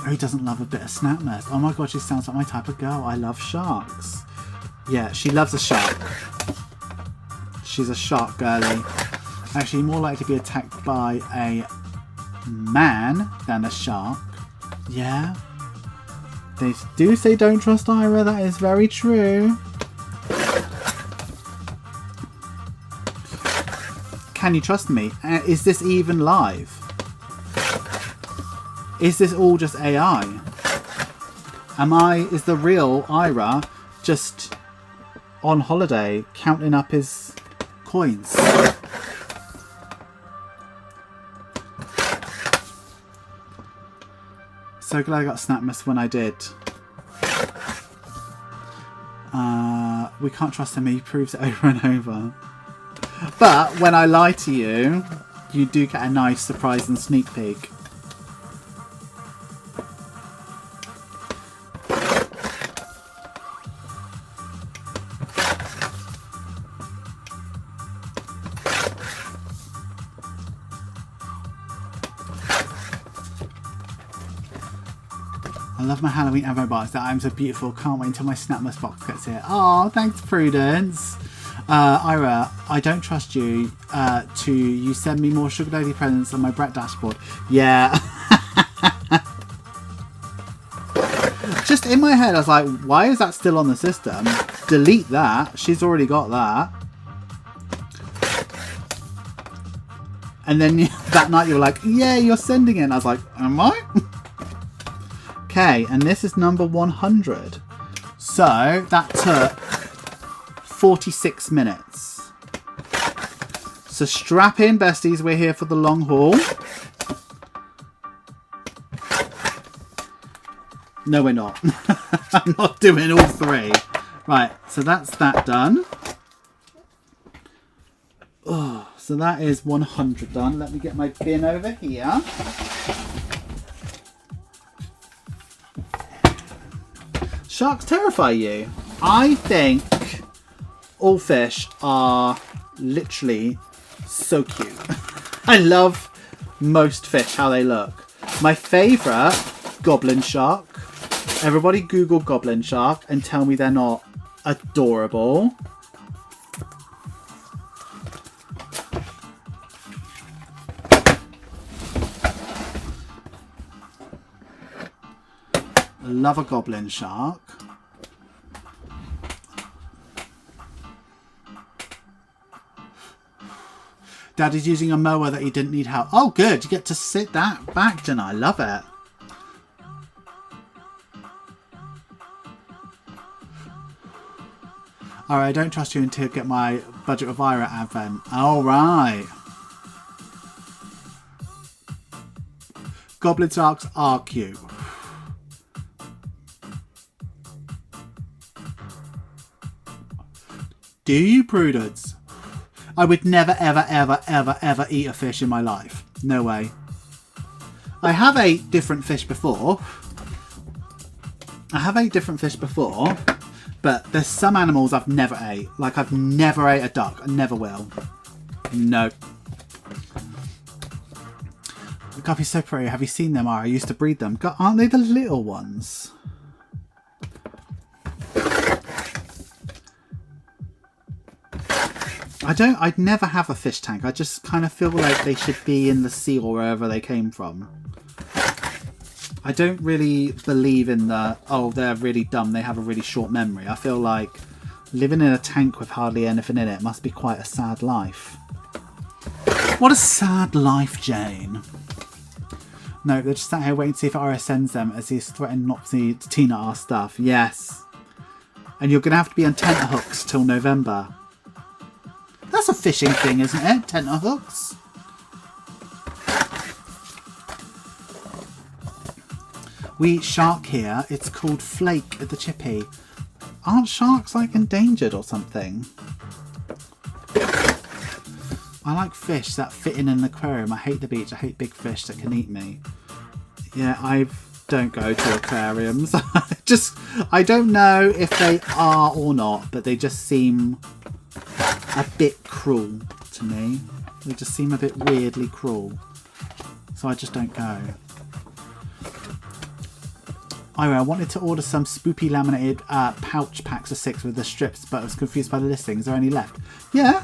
Who doesn't love a bit of Snapmas? Oh my god, she sounds like my type of girl. I love sharks. Yeah, she loves a shark. She's a shark girly. Actually, more likely to be attacked by a man than a shark. Yeah. They do say don't trust Ira. That is very true. Can you trust me? Is this even live? Is this all just AI? Is the real Ira just on holiday counting up his coins? So glad I got Snapmas when I did. We can't trust him. He proves it over and over. But when I lie to you, you do get a nice surprise and sneak peek. I love my Halloween Evo box. That I'm so beautiful. Can't wait until my Snapmas box gets here. Oh, thanks, Prudence. Ira, I don't trust you. You send me more sugar daddy presents on my Brett dashboard. Yeah. Just in my head, I was like, why is that still on the system? Delete that. She's already got that. And then that night you were like, yeah, you're sending it. And I was like, am I? Okay, and this is number 100. So that took 46 minutes. So strap in, besties. We're here for the long haul. No, we're not. I'm not doing all 3. Right, so that's that done. Oh, so that is 100 done. Let me get my bin over here. Sharks terrify you. I think all fish are literally so cute. I love most fish, how they look. My favourite, goblin shark. Everybody Google goblin shark and tell me they're not adorable. I love a goblin shark. Daddy's using a mower that he didn't need help. Oh, good. You get to sit that back, don't I? Love it. Alright, I don't trust you until I get my budget of Ira advent. Alright. Goblin sharks are cute. Do you, Prudence? I would never, ever, ever, ever, ever eat a fish in my life. No way. I have ate different fish before. But there's some animals I've never ate. Like, I've never ate a duck. I never will. No. The guppy's so pretty. Have you seen them? I used to breed them. God, aren't they the little ones? I'd never have a fish tank. I just kind of feel like they should be in the sea or wherever they came from. I don't really believe in the, oh, they're really dumb, they have a really short memory. I feel like living in a tank with hardly anything in it must be quite a sad life. What a sad life, Jane. No, they're just sat here waiting to see if Arya sends them as he's threatened not to Tina our stuff. Yes. And you're going to have to be on tenterhooks till November. That's a fishing thing, isn't it? Tenterhooks. We eat shark here. It's called flake at the chippy. Aren't sharks like endangered or something? I like fish that fit in an aquarium. I hate the beach. I hate big fish that can eat me. Yeah, I don't go to aquariums. I don't know if they are or not, but they just seem a bit cruel to me. They just seem a bit weirdly cruel. So I just don't go. I wanted to order some spoopy laminated pouch packs of 6 with the strips, but I was confused by the listing. Is there any left? Yeah.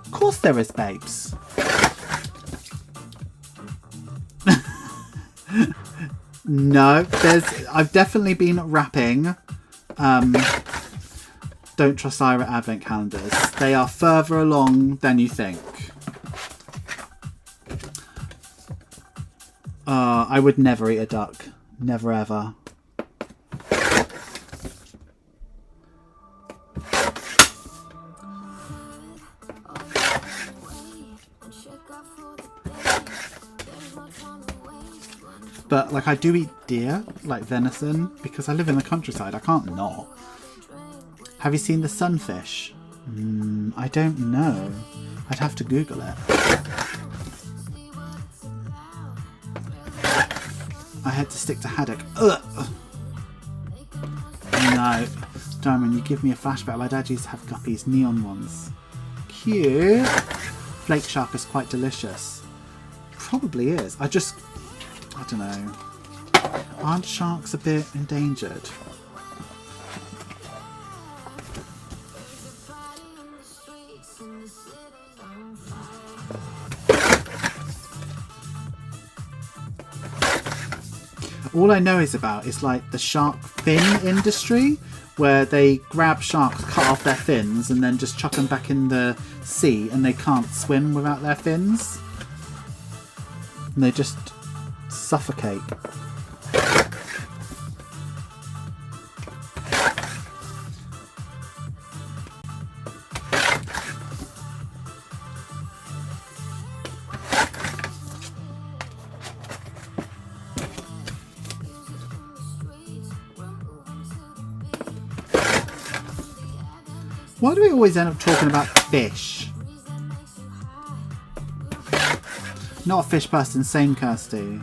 Of course there is, babes. No, I've definitely been wrapping Don't Trust Ira advent calendars. They are further along than you think. I would never eat a duck. Never ever. But, like, I do eat deer, like venison, because I live in the countryside. I can't not. Have you seen the sunfish? I don't know. I'd have to Google it. I had to stick to haddock. Ugh. No. Diamond, you give me a flashback. My dad used to have guppies, neon ones. Cute. Flake shark is quite delicious. Probably is. I don't know. Aren't sharks a bit endangered? All I know is like the shark fin industry, where they grab sharks, cut off their fins, and then just chuck them back in the sea, and they can't swim without their fins. And they just suffocate. Why do we always end up talking about fish? Not a fish person, same Kirsty.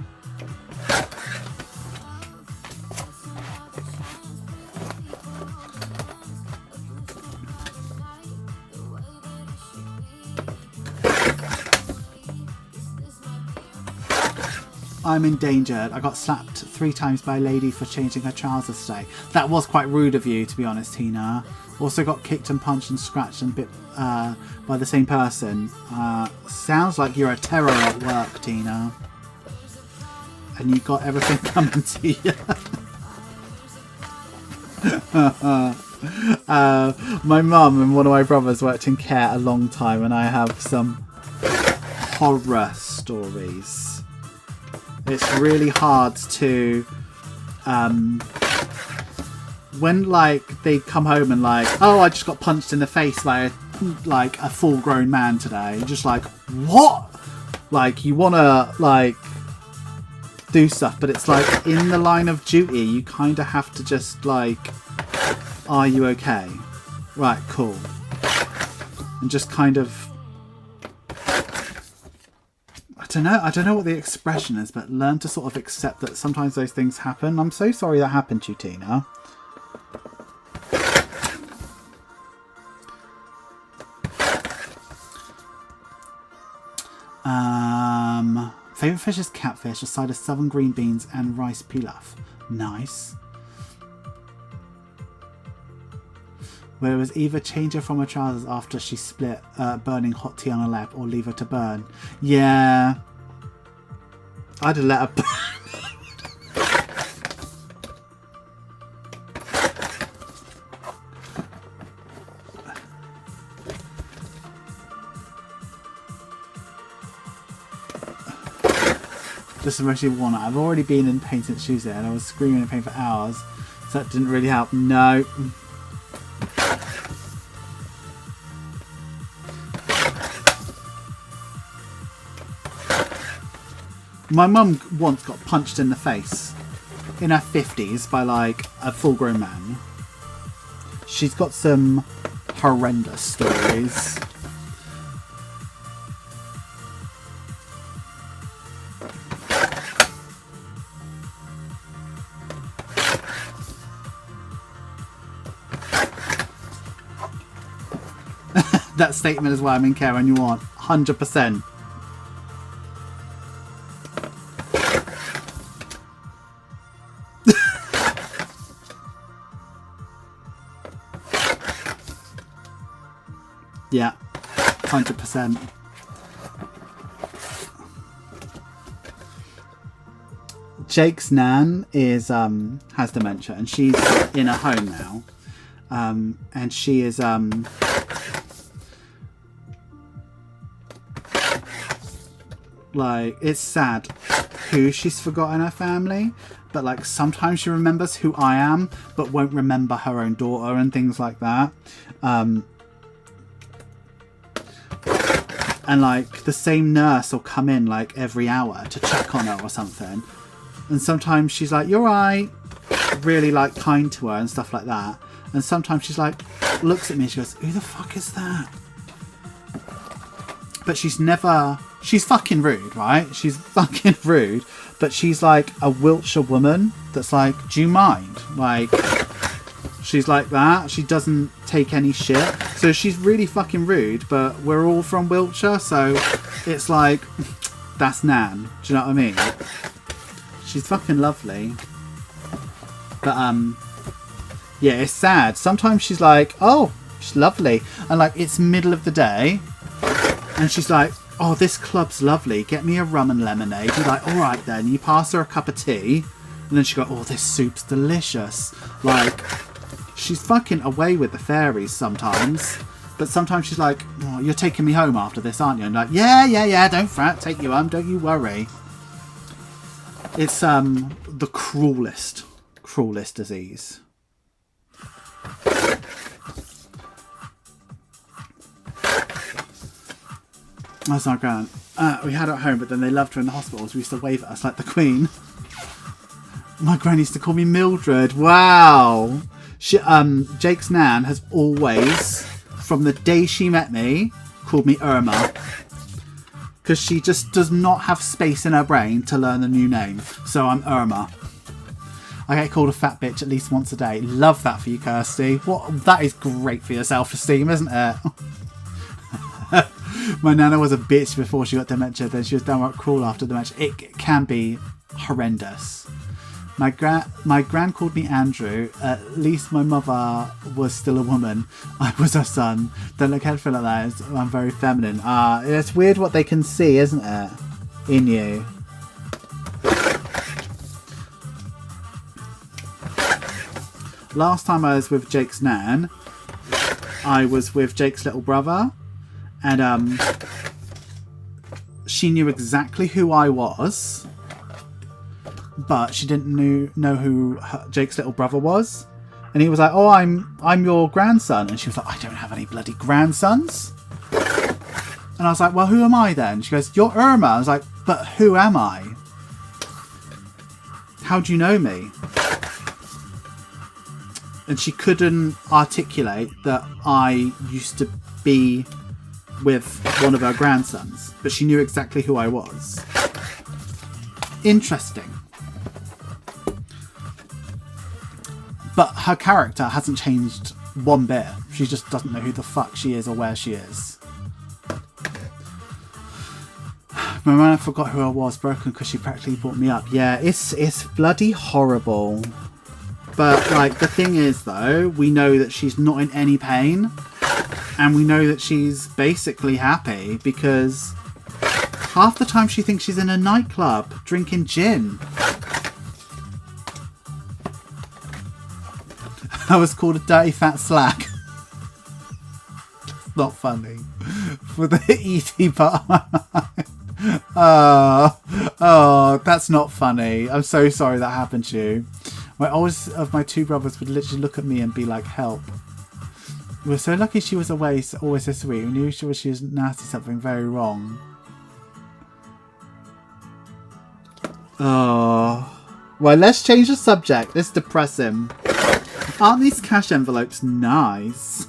I'm endangered. I got slapped 3 times by a lady for changing her trousers today. That was quite rude of you, to be honest, Tina. Also got kicked and punched and scratched and bit by the same person. Sounds like you're a terror at work, Tina. And you got everything coming to you. My mum and one of my brothers worked in care a long time, and I have some horror stories. It's really hard to when like they come home and like, oh, I just got punched in the face by like a full grown man today. Just like, what? Like, you want to, like, do stuff, but it's like, in the line of duty, you kind of have to just, like, are you okay? Right, cool. And just kind of, I don't know what the expression is, but learn to sort of accept that sometimes those things happen. I'm so sorry that happened to you, Tina. Favourite fish is catfish, a side of southern green beans and rice pilaf. Nice. Where it was either change her from her trousers after she split, burning hot tea on her lap, or leave her to burn. Yeah. I'd have let her burn. Just emotionally worn out. I've already been in pain since Tuesday and I was screaming in pain for hours, so that didn't really help. No. My mum once got punched in the face in her 50s by like a full grown man. She's got some horrendous stories. That statement is why I'm in care when you want. 100%. Yeah, 100%. Jake's nan is has dementia and she's in a home now. And she is like, it's sad who she's forgotten in her family, but like sometimes she remembers who I am but won't remember her own daughter and things like that. And like the same nurse will come in like every hour to check on her or something, and sometimes she's like, "You're right," really like kind to her and stuff like that, and sometimes she's like looks at me and she goes, "Who the fuck is that?" But she's fucking rude, right? She's fucking rude, but she's like a Wiltshire woman that's like, "Do you mind?" Like, she's like that. She doesn't take any shit. So she's really fucking rude, but we're all from Wiltshire, so it's like, that's Nan. Do you know what I mean? She's fucking lovely. But, yeah, it's sad. Sometimes she's like, oh, she's lovely. And, like, it's middle of the day, and she's like, oh, this club's lovely. Get me a rum and lemonade. You're like, all right, then. You pass her a cup of tea, and then she goes, oh, this soup's delicious. Like, she's fucking away with the fairies sometimes. But sometimes she's like, oh, you're taking me home after this, aren't you? And like, yeah, don't fret, take you home, don't you worry. It's the cruelest disease. That's not grand. We had her at home, but then they loved her in the hospitals. We used to wave at us like the Queen. My gran used to call me Mildred. Wow. She, Jake's nan has always, from the day she met me, called me Irma. Because she just does not have space in her brain to learn a new name. So I'm Irma. I get called a fat bitch at least once a day. Love that for you, Kirsty. That is great for your self-esteem, isn't it? My nana was a bitch before she got dementia. Then she was downright cruel after dementia. It can be horrendous. My gran called me Andrew. At least my mother was still a woman. I was her son. Don't look anything like that. I'm very feminine. It's weird what they can see, isn't it? In you. Last time I was with Jake's nan, I was with Jake's little brother. And she knew exactly who I was. But she didn't know who Jake's little brother was. And he was like, oh, I'm your grandson. And she was like, I don't have any bloody grandsons. And I was like, well, who am I then? She goes, you're Irma. I was like, but who am I? How do you know me? And she couldn't articulate that I used to be with one of her grandsons, but she knew exactly who I was. Interesting. But her character hasn't changed one bit. She just doesn't know who the fuck she is or where she is. My man forgot who I was, broken because she practically brought me up. Yeah, it's bloody horrible. But like the thing is though, we know that she's not in any pain. And we know that she's basically happy because half the time she thinks she's in a nightclub drinking gin. I was called a dirty fat slag. It's not funny. For the ET part. Oh, that's not funny. I'm so sorry that happened to you. My oldest of my two brothers would literally look at me and be like, help. We were so lucky she was away, so always so sweet. We knew she was nasty, something very wrong. Oh. Well, let's change the subject. It's depressing. Aren't these cash envelopes nice?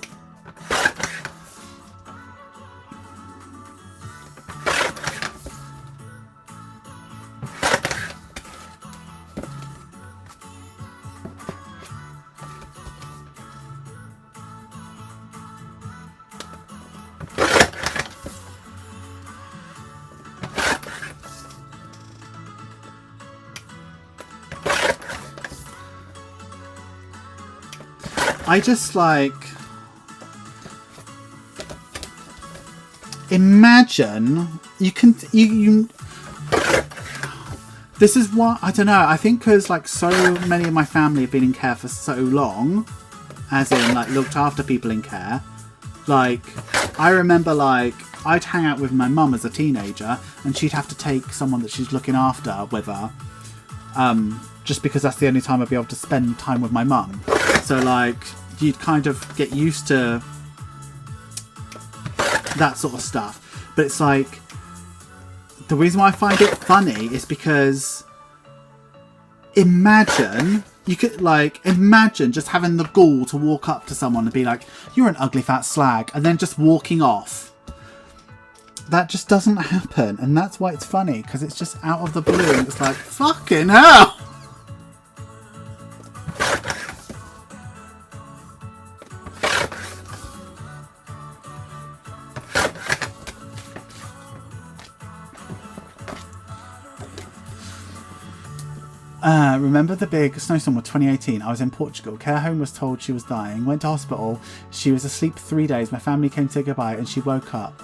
I just like imagine you this is what I don't know, I think because like so many of my family have been in care for so long, as in like looked after people in care. Like I remember like I'd hang out with my mum as a teenager and she'd have to take someone that she's looking after with her, just because that's the only time I'd be able to spend time with my mum. So like you'd kind of get used to that sort of stuff. But it's like the reason why I find it funny is because imagine just having the gall to walk up to someone and be like, you're an ugly fat slag, and then just walking off. That just doesn't happen, and that's why it's funny, because it's just out of the blue and it's like, fucking hell. Remember the big snowstorm of 2018? I was in Portugal. Care home was told she was dying. Went to hospital. She was asleep 3 days. My family came to say goodbye and she woke up.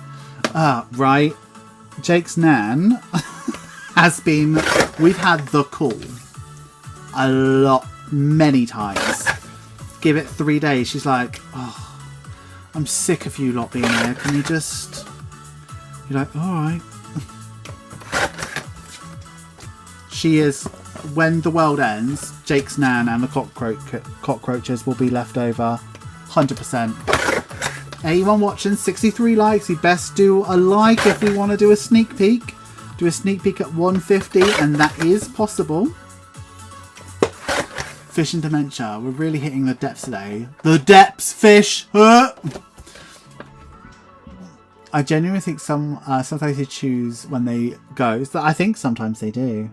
Right. Jake's nan has been... We've had the call a lot, many times. Give it 3 days. She's like, oh, I'm sick of you lot being here. Can you just... You're like, alright. She is... When the world ends, Jake's nan and the cockroaches will be left over. 100%. Anyone watching? 63 likes. We best do a like if we want to do a sneak peek. Do a sneak peek at 150, and that is possible. Fish and dementia. We're really hitting the depths today. The depths, fish! I genuinely think sometimes they choose when they go. So I think sometimes they do.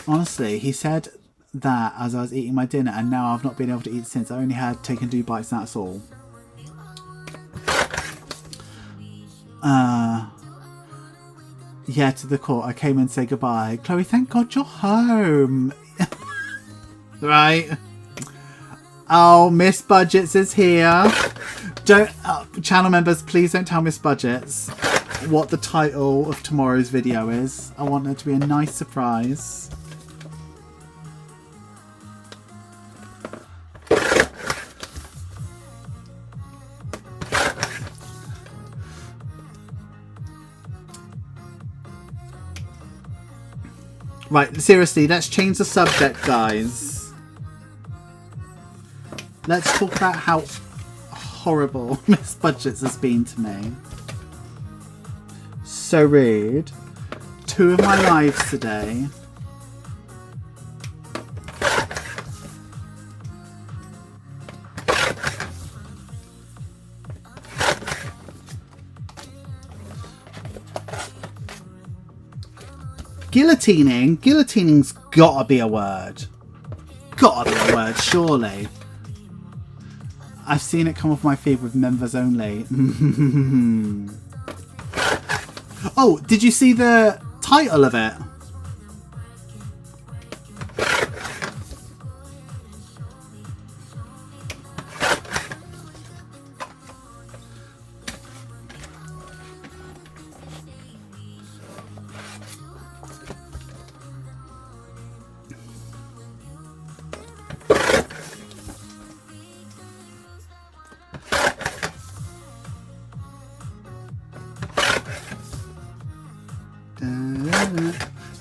Honestly, he said that as I was eating my dinner, and now I've not been able to eat since. I only had taken 2 bites, and that's all. Yeah, to the court. I came and say goodbye. Chloe, thank God you're home. Right. Oh, Miss Budgets is here. Don't, channel members, please don't tell Miss Budgets what the title of tomorrow's video is. I want it to be a nice surprise. Right, seriously, let's change the subject, guys. Let's talk about how horrible Miss Budgets has been to me. So rude. 2 of my lives today. Guillotining? Guillotining's gotta be a word. Gotta be a word, surely. I've seen it come off my feed with members only. Oh, did you see the title of it?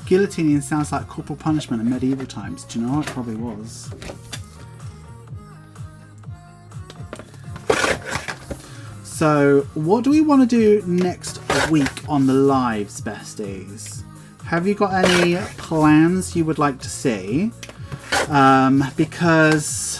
Guillotining sounds like corporal punishment in medieval times. Do you know what? It probably was. So, what do we want to do next week on the lives, besties? Have you got any plans you would like to see? Because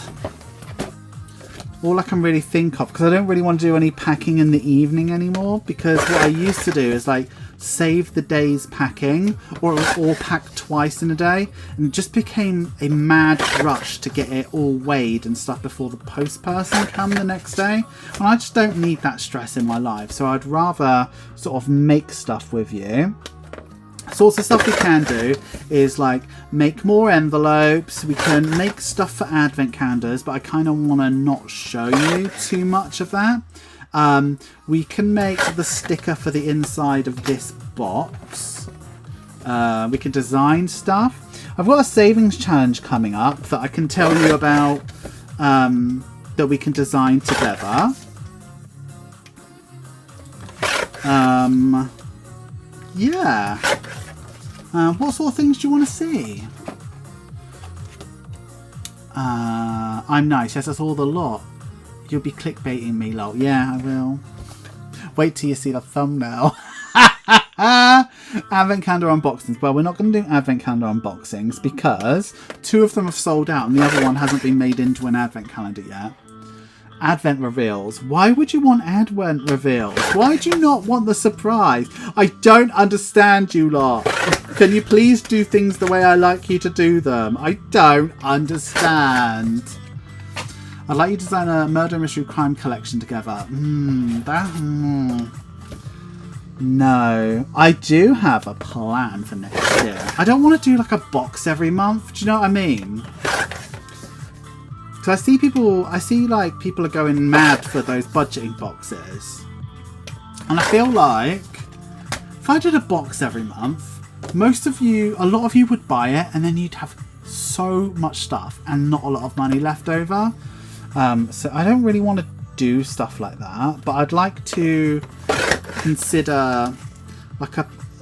all I can really think of, because I don't really want to do any packing in the evening anymore, because what I used to do is like save the day's packing, or pack twice in a day, and it just became a mad rush to get it all weighed and stuff before the post person come the next day, and I just don't need that stress in my life. So I'd rather sort of make stuff with you. Sorts of stuff we can do is like make more envelopes, we can make stuff for advent calendars, but I kind of want to not show you too much of that. We can make the sticker for the inside of this box. We can design stuff. I've got a savings challenge coming up that I can tell you about, that we can design together. Yeah. What sort of things do you want to see? I'm nice. Yes, that's all the lot. You'll be clickbaiting me, lol. Yeah, I will. Wait till you see the thumbnail. Advent calendar unboxings. Well, we're not going to do advent calendar unboxings because 2 of them have sold out and the other one hasn't been made into an advent calendar yet. Advent reveals. Why would you want advent reveals? Why do you not want the surprise? I don't understand you lot. Can you please do things the way I like you to do them? I don't understand. I'd like you to design a murder mystery crime collection together. No. I do have a plan for next year. I don't want to do like a box every month. Do you know what I mean? Because I see like people are going mad for those budgeting boxes. And I feel like if I did a box every month, a lot of you would buy it and then you'd have so much stuff and not a lot of money left over. So I don't really want to do stuff like that, but I'd like to consider like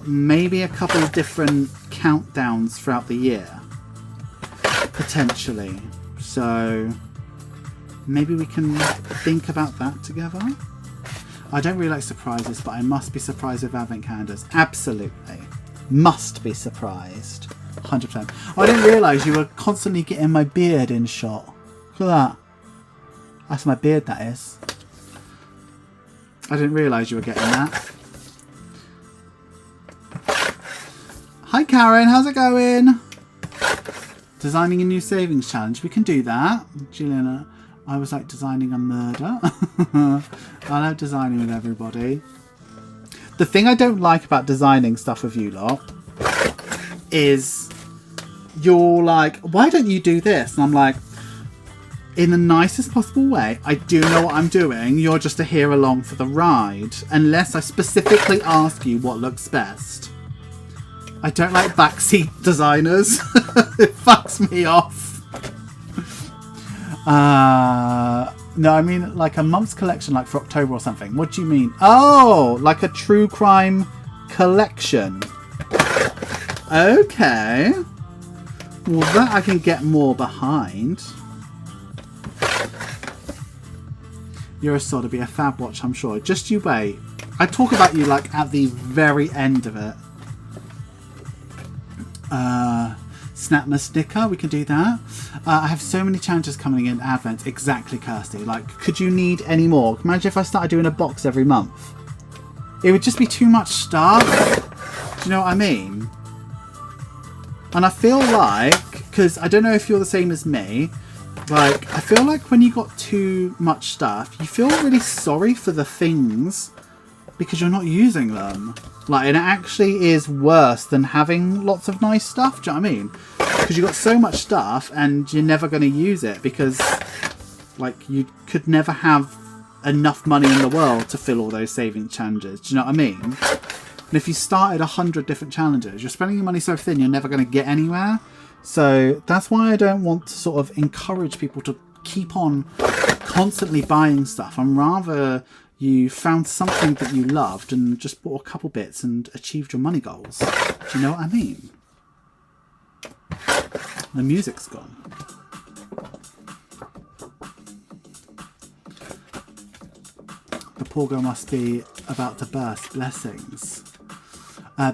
maybe a couple of different countdowns throughout the year, potentially. So maybe we can think about that together. I don't really like surprises, but I must be surprised with advent calendars. Absolutely. Must be surprised. 100%. I didn't realise you were constantly getting my beard in shot. Look at that. That's my beard, that is. I didn't realise you were getting that. Hi Karen, how's it going? Designing a new savings challenge. We can do that. Juliana, I was like designing a murder. I love designing with everybody. The thing I don't like about designing stuff with you lot is you're like, why don't you do this? And I'm like, in the nicest possible way, I do know what I'm doing. You're just a here along for the ride. Unless I specifically ask you what looks best. I don't like backseat designers. It fucks me off. No, I mean like a month's collection, like for October or something. What do you mean? Oh, like a true crime collection. Okay. Well, that I can get more behind. You're a sod to be a fab watch, I'm sure. Just you wait. I talk about you like at the very end of it. Snapmas sticker, we can do that. I have so many challenges coming in Advent. Exactly, Kirsty. Like, could you need any more? Imagine if I started doing a box every month. It would just be too much stuff. Do you know what I mean? And I feel like, because I don't know if you're the same as me, like, I feel like when you got too much stuff, you feel really sorry for the things because you're not using them. Like, and it actually is worse than having lots of nice stuff. Do you know what I mean? Because you've got so much stuff and you're never going to use it because, like, you could never have enough money in the world to fill all those savings challenges. Do you know what I mean? And if you started 100 different challenges, you're spending your money so thin, you're never going to get anywhere. So that's why I don't want to sort of encourage people to keep on constantly buying stuff. I'm rather you found something that you loved and just bought a couple bits and achieved your money goals. Do you know what I mean? The music's gone. The poor girl must be about to burst. Blessings.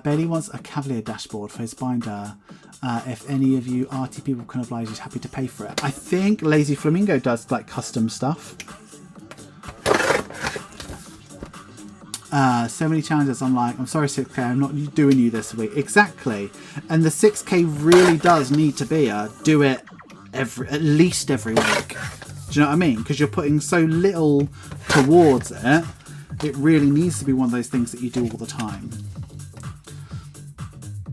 Bailey wants a Cavalier dashboard for his binder. If any of you arty people can oblige, he's happy to pay for it. I think Lazy Flamingo does like custom stuff. So many challenges. I'm like, I'm sorry 6K, I'm not doing you this week. Exactly. And the 6K really does need to be do it at least every week. Do you know what I mean? Because you're putting so little towards it. It really needs to be one of those things that you do all the time.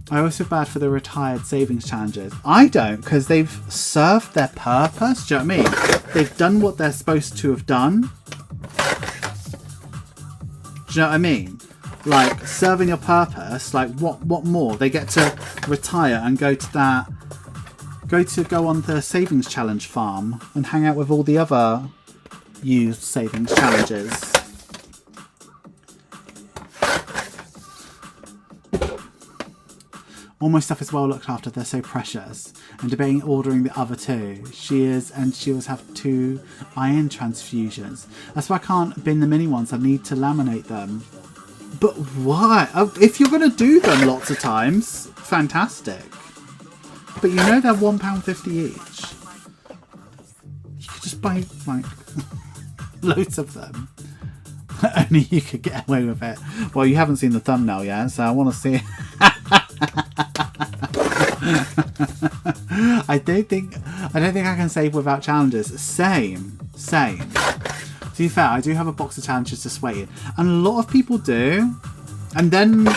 I always feel bad for the retired savings challenges. I don't, because they've served their purpose. Do you know what I mean? They've done what they're supposed to have done. Do you know what I mean? Like, serving your purpose, like, what more? They get to retire and go on the savings challenge farm and hang out with all the other used savings challenges. All my stuff is well looked after, they're so precious. I'm debating ordering the other two. She always have 2 iron transfusions. That's why I can't bin the mini ones, I need to laminate them. But why? Oh, if you're going to do them lots of times, fantastic. But you know they're £1.50 each. You could just buy, like, loads of them. Only you could get away with it. Well, you haven't seen the thumbnail yet, so I want to see it. I don't think I can save without challenges. Same. To be fair, I do have a box of challenges to sway in, and a lot of people do. And then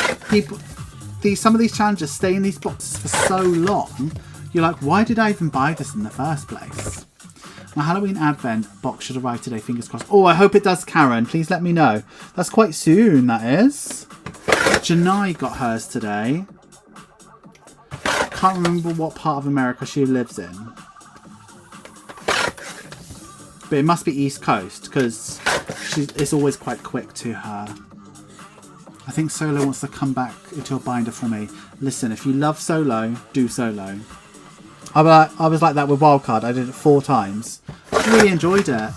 some of these challenges stay in these boxes for so long. You're like, why did I even buy this in the first place? My Halloween Advent box should arrive today. Fingers crossed. Oh, I hope it does, Karen. Please let me know. That's quite soon. That is. Janai got hers today. Can't remember what part of America she lives in, but it must be East Coast because it's always quite quick to her. I think Solo wants to come back into a binder for me. Listen, if you love Solo, do Solo. I was like that with Wildcard. I did it 4 times. I really enjoyed it.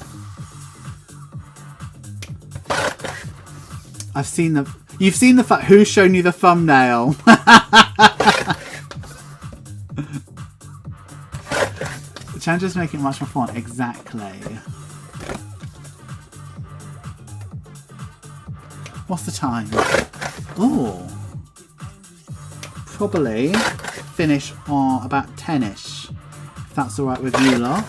You've seen the fact. Who's shown you the thumbnail? The challenges make it much more fun. Exactly. What's the time? Oh, probably finish on about 10ish. If that's all right with you lot.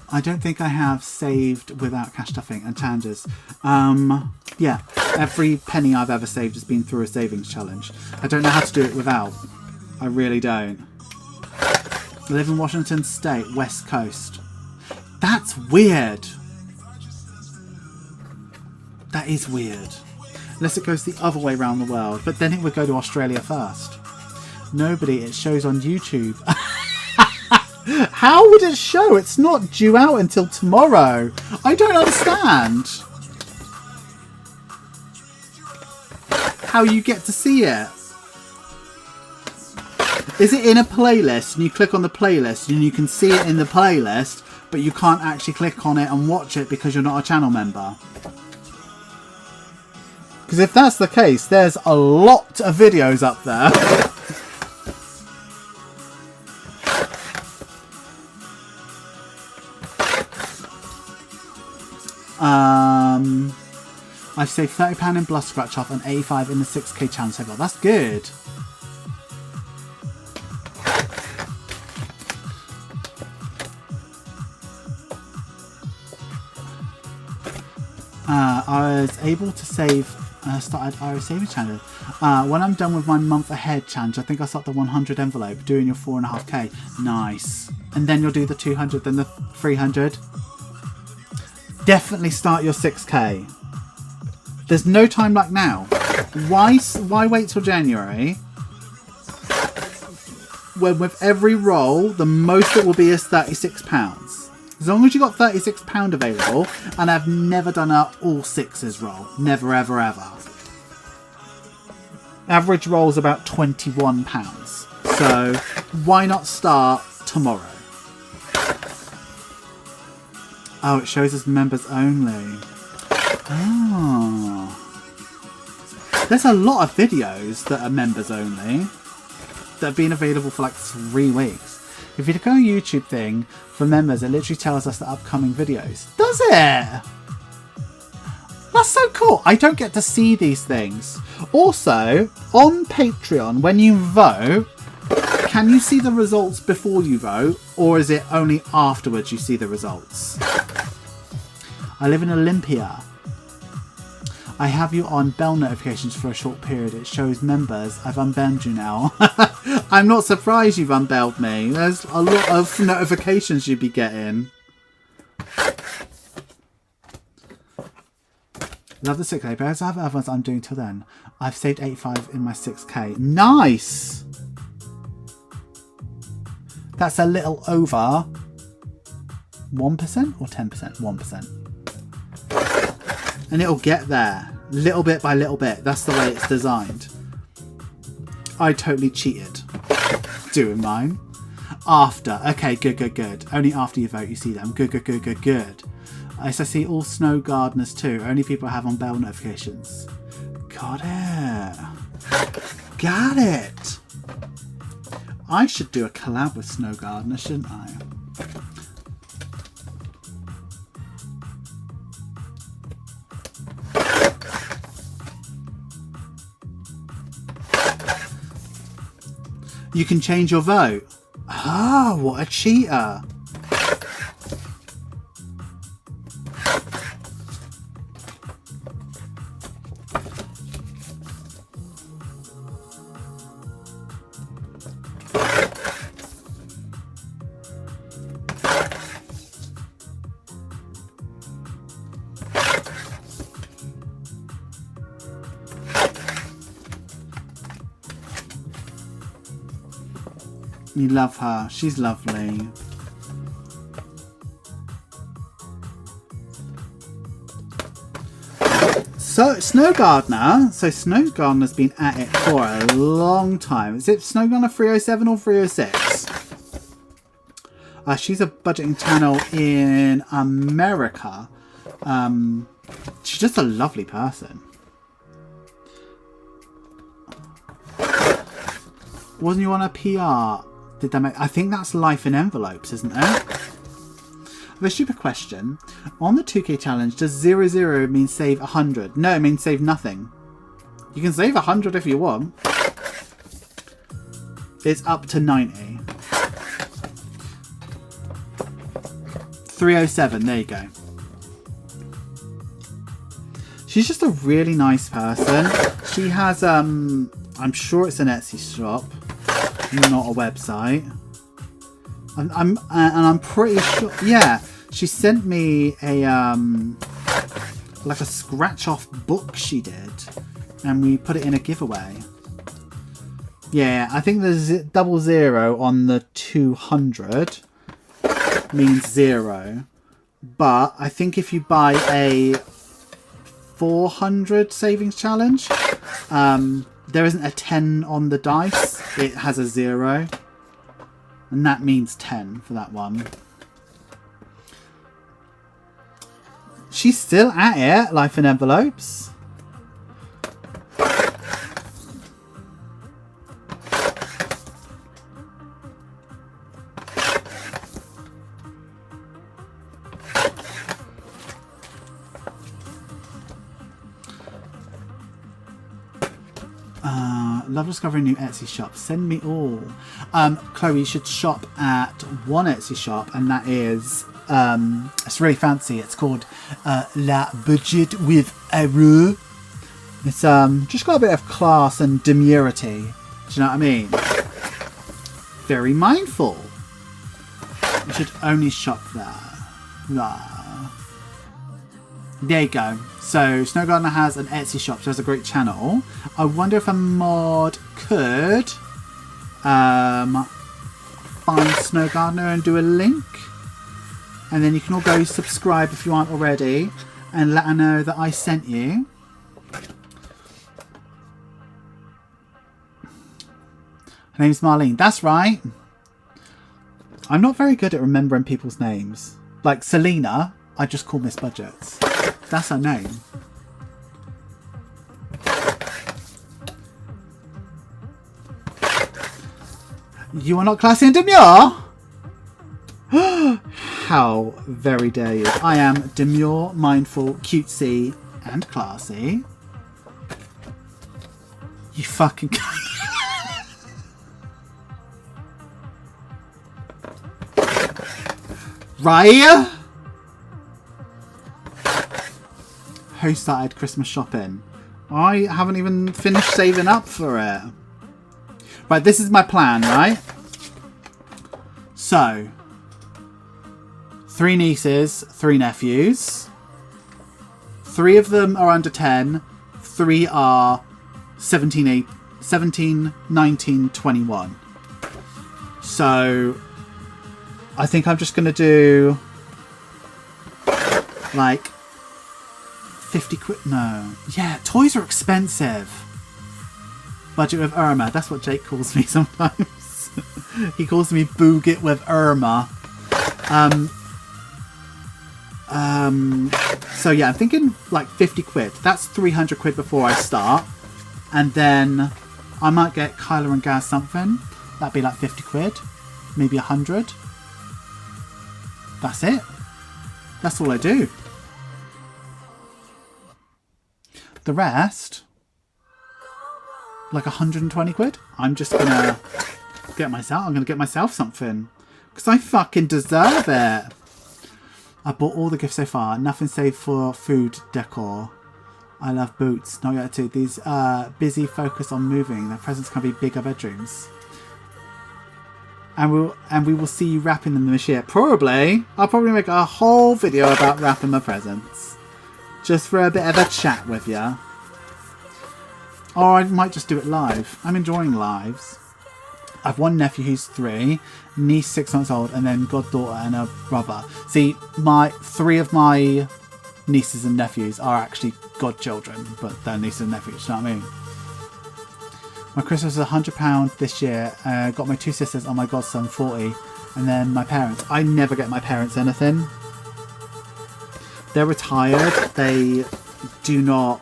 I don't think I have saved without cash stuffing and challenges. Yeah, every penny I've ever saved has been through a savings challenge. I don't know how to do it without. I really don't. I live in Washington State, West Coast. That's weird. That is weird. Unless it goes the other way around the world, but then it would go to Australia first. Nobody, it shows on YouTube. How would it show? It's not due out until tomorrow. I don't understand. how you get to see it. Is it in a playlist and you click on the playlist and you can see it in the playlist, but you can't actually click on it and watch it because you're not a channel member? Because if that's the case, there's a lot of videos up there. I've saved £30 in Blood Scratch off and 85 in the 6k challenge so far. That's good. I was able to save, started Irish Saving Challenge. When I'm done with my month ahead challenge, I think I'll start the 100 envelope, doing your 4.5k. Nice. And then you'll do the 200, then the 300. Definitely start your 6k. There's no time like now. Why wait till January? When with every roll, the most it will be is £36. As long as you got £36 available, and I've never done a all sixes roll. Never, ever, ever. Average roll is about £21. So why not start tomorrow? Oh, it shows us members only. Oh. There's a lot of videos that are members only that have been available for like 3 weeks. If you look on a YouTube thing for members, it literally tells us the upcoming videos. Does it? That's so cool. I don't get to see these things. Also, on Patreon, when you vote, can you see the results before you vote? Or is it only afterwards you see the results? I live in Olympia. I have you on bell notifications for a short period. It shows members. I've unbelled you now. I'm not surprised you've unbelled me. There's a lot of notifications you'd be getting. Love the 6k. But I have other ones I'm doing till then. I've saved 85 in my 6k. Nice! That's a little over 1% or 10%? 1%. And it'll get there, little bit by little bit. That's the way it's designed. I totally cheated doing mine. After. Okay, good, good, good. Only after you vote you see them. Good, good, good, good, good. I see all snow gardeners too. Only people have on bell notifications. Got it. Got it. I should do a collab with Snow Gardener, shouldn't I? You can change your vote. Ah, what a cheater. You love her. She's lovely. So, Snow Gardener. So, Snow Gardener's been at it for a long time. Is it Snow Gardener 307 or 306? She's a budgeting channel in America. She's just a lovely person. Wasn't you on a PR? Did that make... I think that's life in envelopes, isn't it? I have a stupid question. On the 2k challenge, does 00 mean save 100? No, it means save nothing. You can save 100 if you want. It's up to 90. 307, there you go. She's just a really nice person. She has, I'm sure it's an Etsy shop. Not a website. I'm pretty sure. Yeah, she sent me a like a scratch off book she did, and we put it in a giveaway. Yeah, I think there's 00 on the 200 means 0, but I think if you buy a 400 savings challenge. There isn't a 10 on the dice. It has a 0. And that means 10 for that one. She's still at it. Life in envelopes. Love discovering new Etsy shops. Send me all. Chloe, you should shop at one Etsy shop, and that is it's really fancy. It's called La Budget with Aru. It's just got a bit of class and demurity. Do you know what I mean? Very mindful. You should only shop there. There you go. So Snow Gardener has an Etsy shop. She has a great channel. I wonder if a mod could find Snow Gardener and do a link. And then you can all go subscribe if you aren't already. And let her know that I sent you. Her name's Marlene. That's right. I'm not very good at remembering people's names. Like Selena, I just call Miss Budgets. That's her name. You are not classy and demure? How very dare you. I am demure, mindful, cutesy, and classy. You fucking... Right? Who started Christmas shopping? I haven't even finished saving up for it. Right, this is my plan, right? So, 3 nieces, 3 nephews. 3 of them are under 10. 3 are 17, 19, 21. So, I think I'm just going to do like 50 quid. No. Yeah, toys are expensive. Budget with Irma. That's what Jake calls me sometimes. He calls me Boogit with Irma. So yeah, I'm thinking like 50 quid. That's 300 quid before I start. And then I might get Kyla and Gaz something. That'd be like 50 quid. Maybe 100. That's it. That's all I do. The rest, like 120 quid. I'm just gonna get myself something. Because I fucking deserve it. I bought all the gifts so far. Nothing saved for food decor. I love boots. Not yet too. These busy focus on moving. Their presents can be bigger bedrooms. And we will see you wrapping them this year. Probably. I'll probably make a whole video about wrapping my presents. Just for a bit of a chat with you. Or I might just do it live. I'm enjoying lives. I've one nephew who's 3, niece 6 months old, and then goddaughter and a brother. See, 3 of my nieces and nephews are actually godchildren, but they're nieces and nephews, you know what I mean? My Christmas was £100 this year. Got my 2 sisters and my godson 40, and then my parents. I never get my parents anything. They're retired. They do not.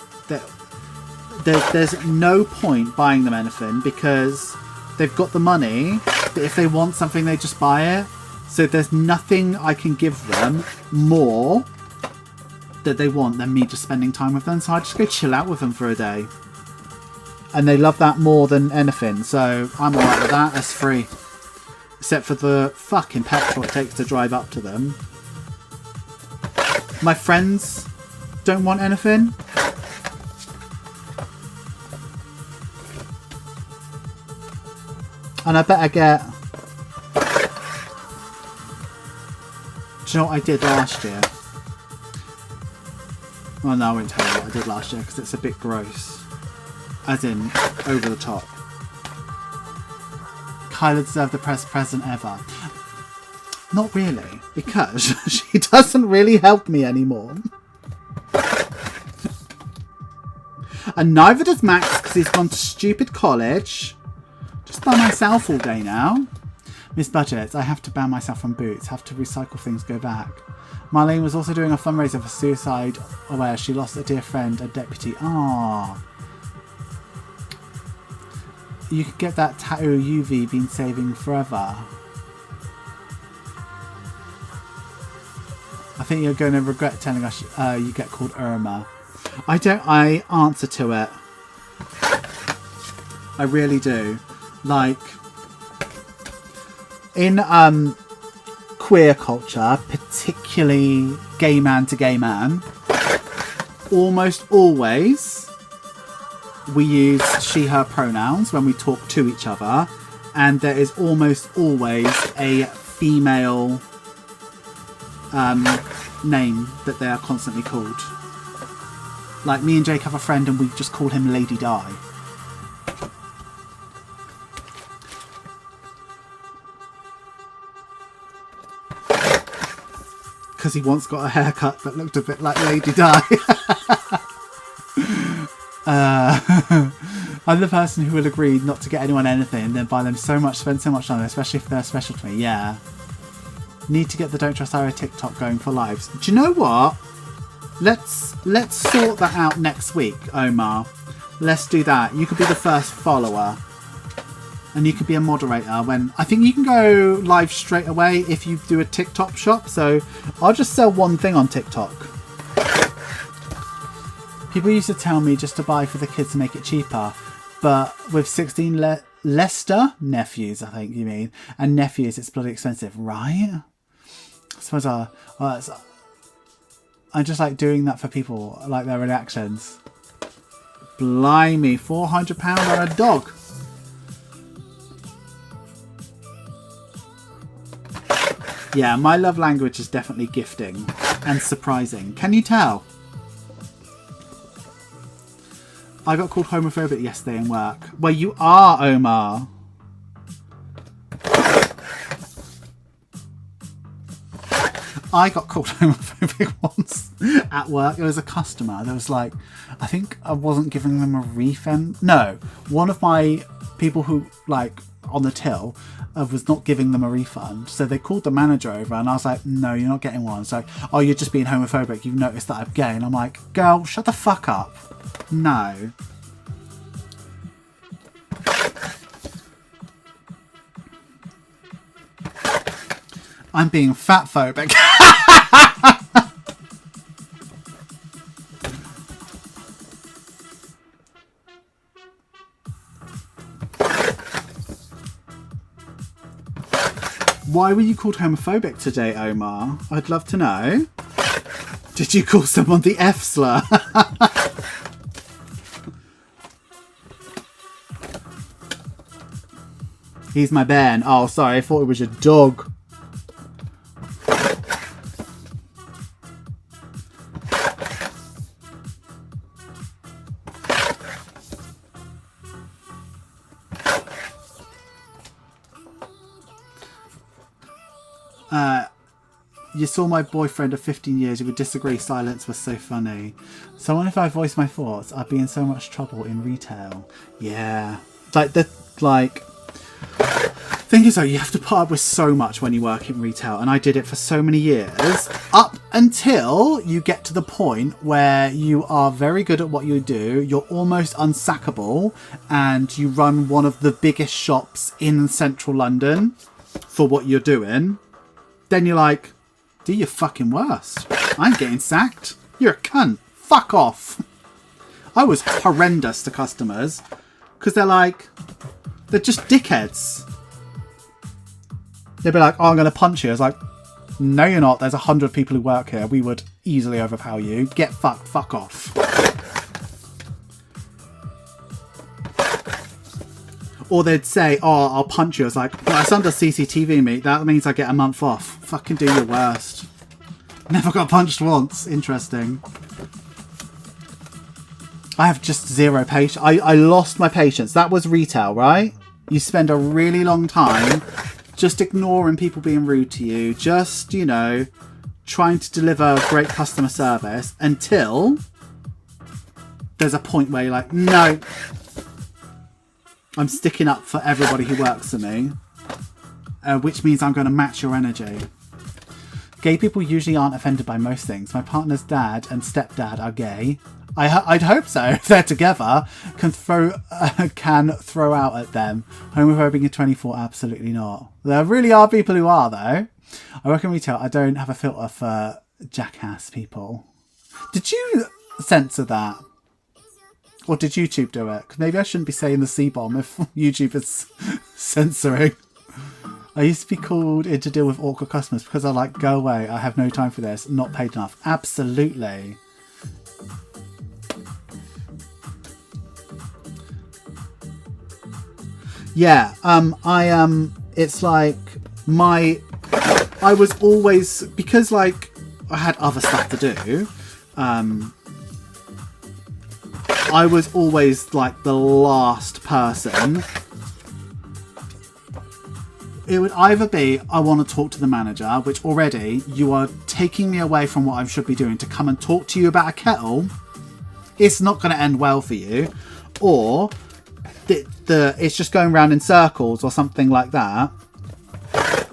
There's no point buying them anything because they've got the money. But if they want something, they just buy it. So there's nothing I can give them more that they want than me just spending time with them. So I just go chill out with them for a day. And they love that more than anything. So I'm alright with that. That's free. Except for the fucking petrol it takes to drive up to them. My friends don't want anything. And I better get... Do you know what I did last year? Well, no, I won't tell you what I did last year because it's a bit gross. As in, over the top. Kyla deserved the best present ever. Not really, because she doesn't really help me anymore. And neither does Max because he's gone to stupid college. Just by myself all day now. Miss Budgets, I have to ban myself from Boots. Have to recycle things, go back. Marlene was also doing a fundraiser for Suicide Aware. She lost a dear friend, a deputy. Ah. You could get that tattoo UV been saving forever. I think you're going to regret telling us you get called Irma. I answer to it. I really do. Like, in queer culture, particularly gay man to gay man, almost always we use she, her pronouns when we talk to each other, and there is almost always a female name that they are constantly called. Like, me and Jake have a friend and we just call him Lady Di. Because he once got a haircut that looked a bit like Lady Di. I'm the person who will agree not to get anyone anything and then buy them so much, spend so much on them, especially if they're special to me. Yeah. Need to get the Don't Trust Ira TikTok going for lives. Do you know what? Let's sort that out next week, Omar. Let's do that. You could be the first follower. And you could be a moderator when... I think you can go live straight away if you do a TikTok shop. So I'll just sell one thing on TikTok. People used to tell me just to buy for the kids to make it cheaper. But with 16 Leicester nephews, I think you mean, and nephews, it's bloody expensive, right? I suppose I just like doing that for people, like their reactions. Blimey, £400 on a dog. Yeah, my love language is definitely gifting and surprising. Can you tell? I got called homophobic yesterday in work. Well, you are, Omar. I got called homophobic once at work. It was a customer. There was like, I think I wasn't giving them a refund. No, one of my people who, like, on the till was not giving them a refund. So they called the manager over and I was like, no, you're not getting one. It's like, oh, you're just being homophobic. You've noticed that I'm gay. And I'm like, girl, shut the fuck up. No. I'm being fat phobic. Why were you called homophobic today, Omar? I'd love to know. Did you call someone the F slur? He's my Ben. Oh, sorry. I thought it was your dog. You saw my boyfriend of 15 years. You would disagree. Silence was so funny. Someone, if I voiced my thoughts, I'd be in so much trouble in retail. Yeah. Thing is though, you have to put up with so much when you work in retail, and I did it for so many years, up until you get to the point where you are very good at what you do, you're almost unsackable, and you run one of the biggest shops in central London for what you're doing. Then you're like, do your fucking worst. I'm getting sacked. You're a cunt. Fuck off. I was horrendous to customers because they're just dickheads. They'd be like, oh, I'm going to punch you. I was like, no, you're not. There's 100 people who work here. We would easily overpower you. Get fucked. Fuck off. Or they'd say, oh, I'll punch you. I was like, well, it's under CCTV, mate. That means I get a month off. Fucking do your worst. Never got punched once. Interesting. I have just zero patience. I lost my patience. That was retail, right? You spend a really long time just ignoring people being rude to you. Just, you know, trying to deliver great customer service until there's a point where you're like, no, I'm sticking up for everybody who works for me, which means I'm going to match your energy. Gay people usually aren't offended by most things. My partner's dad and stepdad are gay. I'd hope so. If they're together, can throw out at them. Homophobic in 24, absolutely not. There really are people who are, though. I work in retail. I don't have a filter for jackass people. Did you censor that? Or did YouTube do it? Because maybe I shouldn't be saying the C-bomb if YouTube is censoring. I used to be called in to deal with awkward customers because I like, go away, I have no time for this, not paid enough. Absolutely. Yeah, it's like I was always, because like I had other stuff to do, I was always like the last person. It would either be, I want to talk to the manager, which already you are taking me away from what I should be doing to come and talk to you about a kettle. It's not going to end well for you. Or it's just going round in circles or something like that.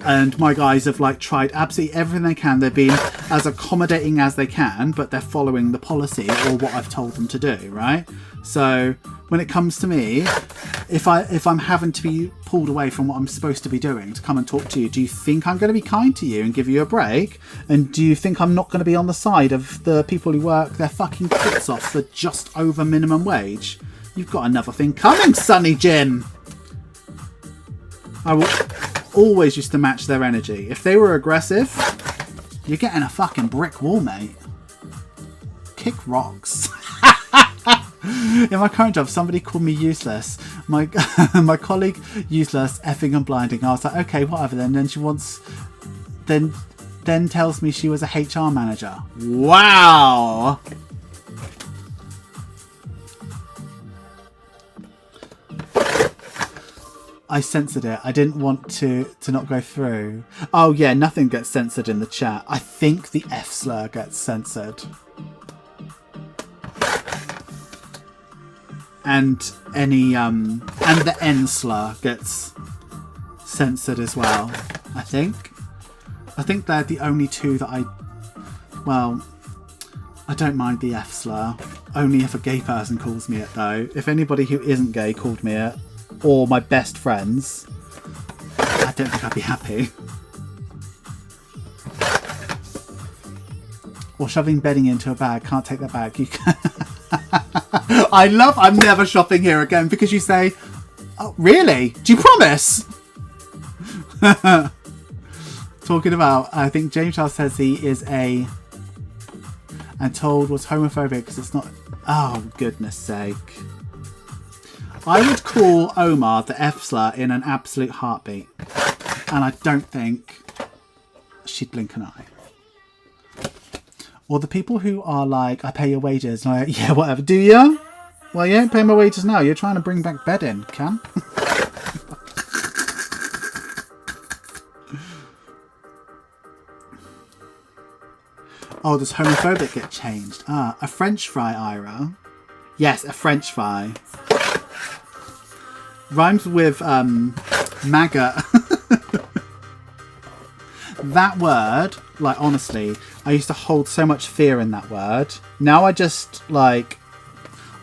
And my guys have like tried absolutely everything they can. They've been as accommodating as they can, but they're following the policy or what I've told them to do, right? So when it comes to me, if I'm having to be pulled away from what I'm supposed to be doing to come and talk to you, do you think I'm going to be kind to you and give you a break? And do you think I'm not going to be on the side of the people who work their fucking tits off for just over minimum wage? You've got another thing coming, Sonny Jim. I will always used to match their energy. If they were aggressive, you're getting a fucking brick wall, mate. Kick rocks. In my current job, somebody called me useless. My colleague useless, effing and blinding. I was like, okay, whatever then. Then she wants, then tells me she was a HR manager. Wow. I censored it. I didn't want to not go through. Oh yeah, nothing gets censored in the chat. I think the F slur gets censored. And any and the N slur gets censored as well. I think they're the only two that I don't mind the F slur. Only if a gay person calls me it though. If anybody who isn't gay called me it, or my best friends, I don't think I'd be happy. Or shoving bedding into a bag. Can't take that bag. You can. I'm never shopping here again because you say, oh, really? Do you promise? Talking about, I think James Charles says he is and told was homophobic because it's not, oh, goodness sake. I would call Omar the F slur in an absolute heartbeat. And I don't think she'd blink an eye. Or the people who are like, I pay your wages. Like, yeah, whatever. Do you? Well, you don't pay my wages now. You're trying to bring back bedding, Cam. Oh, does homophobic get changed? Ah, a French fry, Ira. Yes, a French fry. Rhymes with maggot. That word, like honestly, I used to hold so much fear in that word. Now I just like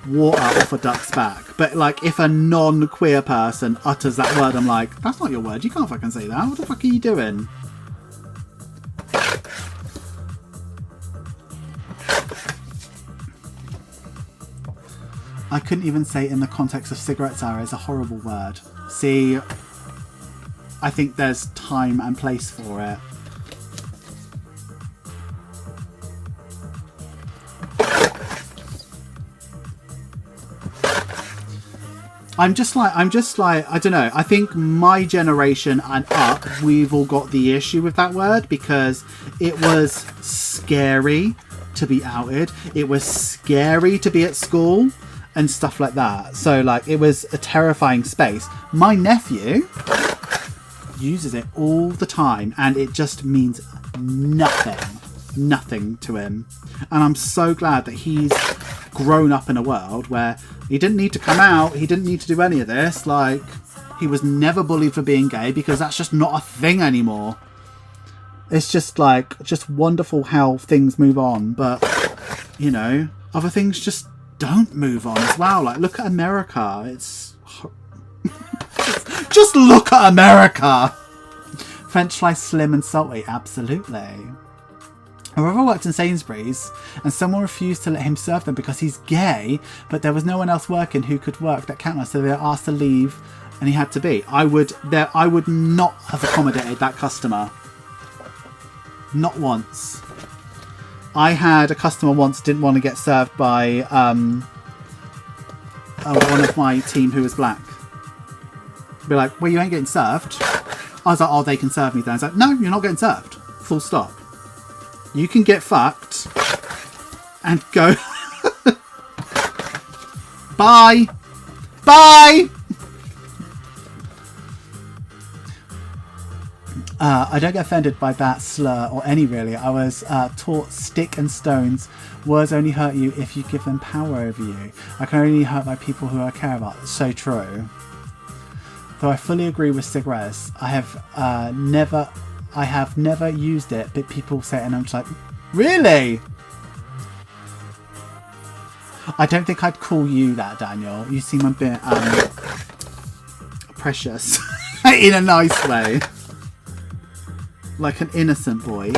water off a duck's back. But like if a non-queer person utters that word, I'm like, that's not your word. You can't fucking say that. What the fuck are you doing? I couldn't even say it in the context of cigarettes, Ira. It's a horrible word. See, I think there's time and place for it. I'm just like, I don't know. I think my generation and up, we've all got the issue with that word because it was scary to be outed. It was scary to be at school and stuff like that. So like, it was a terrifying space. My nephew uses it all the time and it just means nothing. nothing to him. And I'm so glad that he's grown up in a world where he didn't need to come out, he didn't need to do any of this. Like, he was never bullied for being gay because that's just not a thing anymore. It's just like, just wonderful how things move on. But, you know, other things just don't move on as well. Like, look at America. It's... just look at America! French fries slim and salty. Absolutely. A brother worked in Sainsbury's and someone refused to let him serve them because he's gay, but there was no one else working who could work that counter, so they were asked to leave and he had to be. I would not have accommodated that customer. Not once. I had a customer once didn't want to get served by one of my team who was black. Be like, well, you ain't getting served. I was like, oh, they can serve me then. I was like, no, you're not getting served. Full stop. You can get fucked and go. Bye. Bye. I don't get offended by that slur or any really. I was taught stick and stones. Words only hurt you if you give them power over you. I can only hurt by people who I care about. It's so true. Though I fully agree with cigarettes, I have never used it, but people say it and I'm just like, really? I don't think I'd call you that, Daniel. You seem a bit precious in a nice way. Like an innocent boy.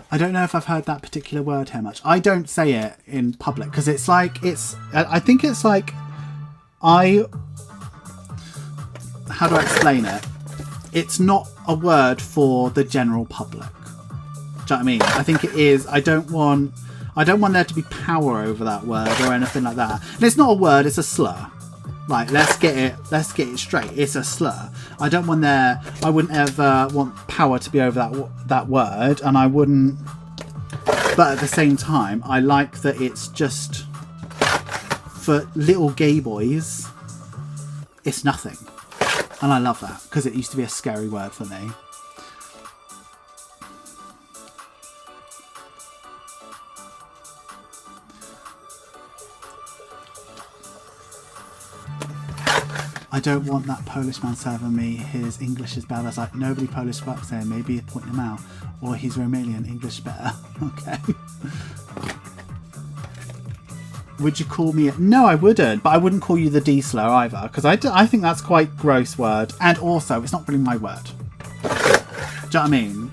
I don't know if I've heard that particular word here much. I don't say it in public because it's like, I think it's like, how do I explain it? It's not a word for the general public. Do you know what I mean? I think it is, I don't want there to be power over that word or anything like that. And it's not a word, it's a slur. Like, let's get it straight. It's a slur. I wouldn't ever want power to be over that word, and I wouldn't. But at the same time, I like that it's just for little gay boys. It's nothing, and I love that because it used to be a scary word for me. I don't want that Polish man serving me. His English is bad. I was like, nobody Polish works there. Maybe point him out. Or he's Romanian. English better. Okay. Would you call me... No, I wouldn't. But I wouldn't call you the D slur either. Because I think that's quite a gross word. And also, it's not really my word. Do you know what I mean?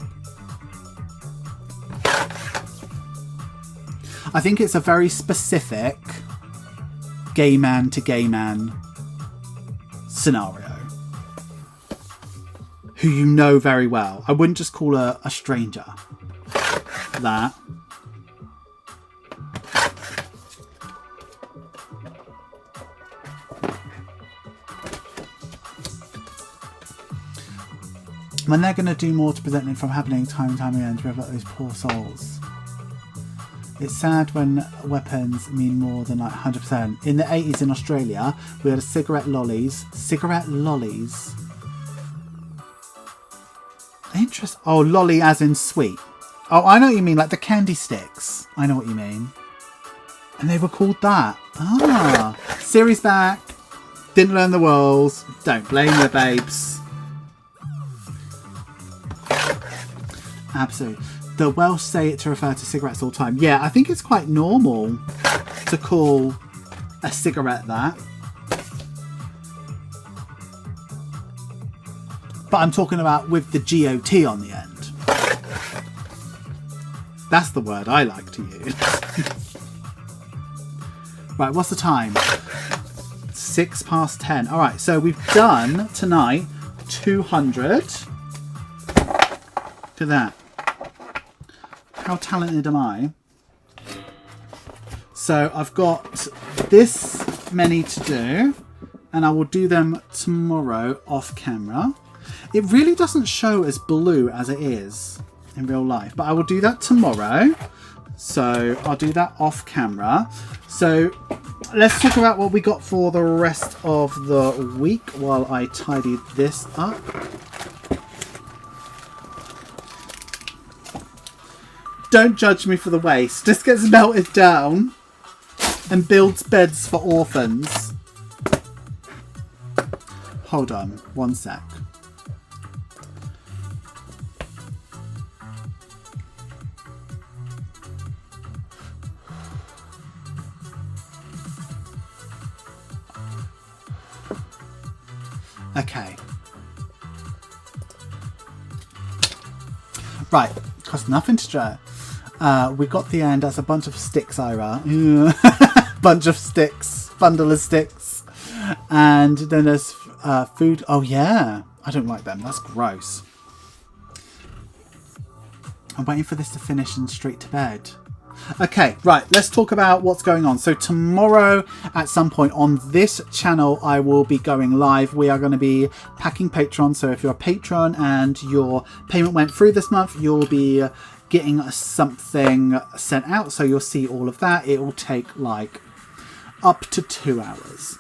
I think it's a very specific gay man to gay man scenario who you know very well. I wouldn't just call a stranger that. When they're going to do more to prevent it from happening time and time again to prevent those poor souls. It's sad when weapons mean more than like 100%. In the 80s in Australia, we had cigarette lollies. Cigarette lollies. Interest. Oh, lolly as in sweet. Oh, I know what you mean. Like the candy sticks. I know what you mean. And they were called that. Ah. Series back. Didn't learn the rules. Don't blame the babes. Absolutely. The Welsh say it to refer to cigarettes all the time. Yeah, I think it's quite normal to call a cigarette that. But I'm talking about with the GOT on the end. That's the word I like to use. Right, what's the time? 10:06. Alright, so we've done tonight 200. To that. How talented am I? So I've got this many to do, and I will do them tomorrow off camera. It really doesn't show as blue as it is in real life, but I will do that tomorrow. So I'll do that off camera. So let's talk about what we got for the rest of the week while I tidy this up. Don't judge me for the waste. This gets melted down and builds beds for orphans. Hold on, one sec. Okay. Right, cost nothing to try. We got the end. That's a bunch of sticks, Ira. Bunch of sticks. Bundle of sticks. And then there's food. Oh, yeah. I don't like them. That's gross. I'm waiting for this to finish and straight to bed. Okay, right. Let's talk about what's going on. So tomorrow at some point on this channel, I will be going live. We are going to be packing Patreon. So if you're a patron and your payment went through this month, you'll be getting something sent out. So you'll see all of that. It will take like up to 2 hours.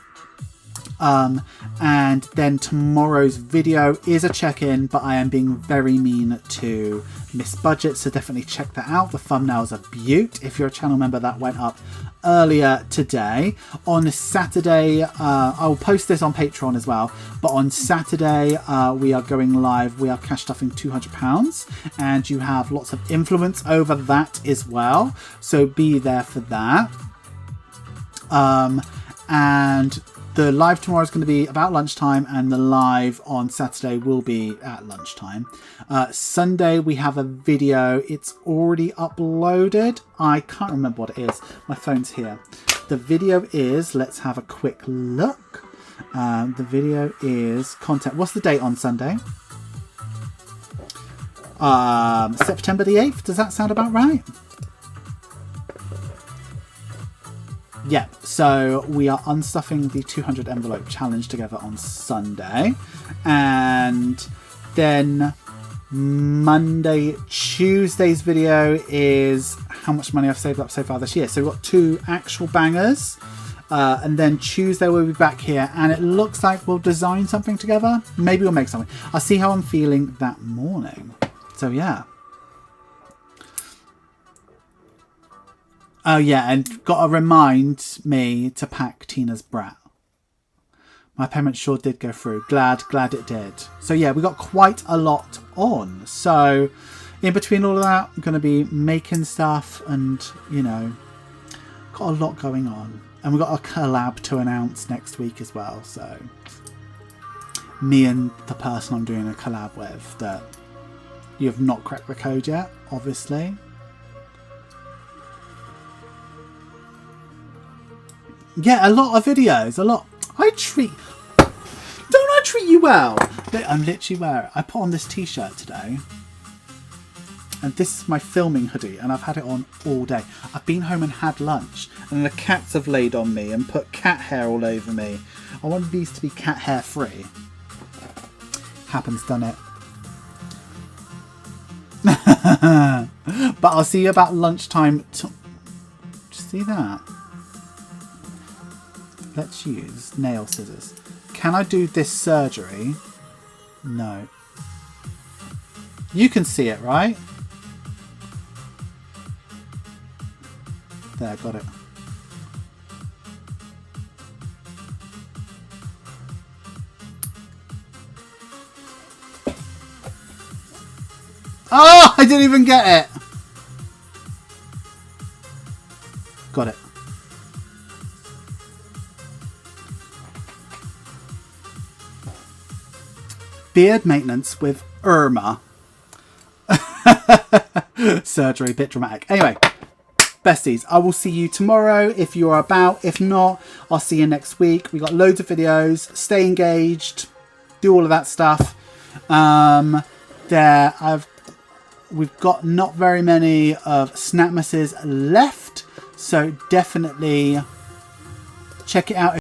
And then tomorrow's video is a check-in, but I am being very mean to Miss Budget, so definitely check that out. The thumbnail's a beaut. If you're a channel member, that went up earlier today. On Saturday, I'll post this on Patreon as well, but on Saturday we are going live. We are cash stuffing £200 and you have lots of influence over that as well, so be there for that. And the live tomorrow is going to be about lunchtime, and the live on Saturday will be at lunchtime. Sunday we have a video. It's already uploaded. I can't remember what it is. My phone's here. The video is, let's have a quick look. The video is content. What's the date on Sunday? September the 8th. Does that sound about right? Yeah, so we are unstuffing the 200 envelope challenge together on Sunday. And then Tuesday's video is how much money I've saved up so far this year. So we've got 2 actual bangers. And then Tuesday we'll be back here, and it looks like we'll design something together. Maybe we'll make something. I'll see how I'm feeling that morning. So yeah. Oh yeah, and got to remind me to pack Tina's brat. My payment sure did go through. Glad it did. So yeah, we got quite a lot on. So in between all of that, I'm going to be making stuff and, you know, got a lot going on. And we've got a collab to announce next week as well. So me and the person I'm doing a collab with that you have not cracked the code yet, obviously. Yeah, a lot of videos, a lot. Don't I treat you well? I'm literally wearing it. I put on this t-shirt today. And this is my filming hoodie, and I've had it on all day. I've been home and had lunch, and the cats have laid on me and put cat hair all over me. I want these to be cat hair free. Happens, done it. But I'll see you about lunchtime. Do you see that? Let's use nail scissors. Can I do this surgery? No. You can see it, right? There, got it. Oh, I didn't even get it. Got it. Beard maintenance with Irma. Surgery, bit dramatic. Anyway, besties, I will see you tomorrow if you're about. If not, I'll see you next week. We got loads of videos. Stay engaged. Do all of that stuff. We've got not very many of Snapmas's left, so definitely check it out.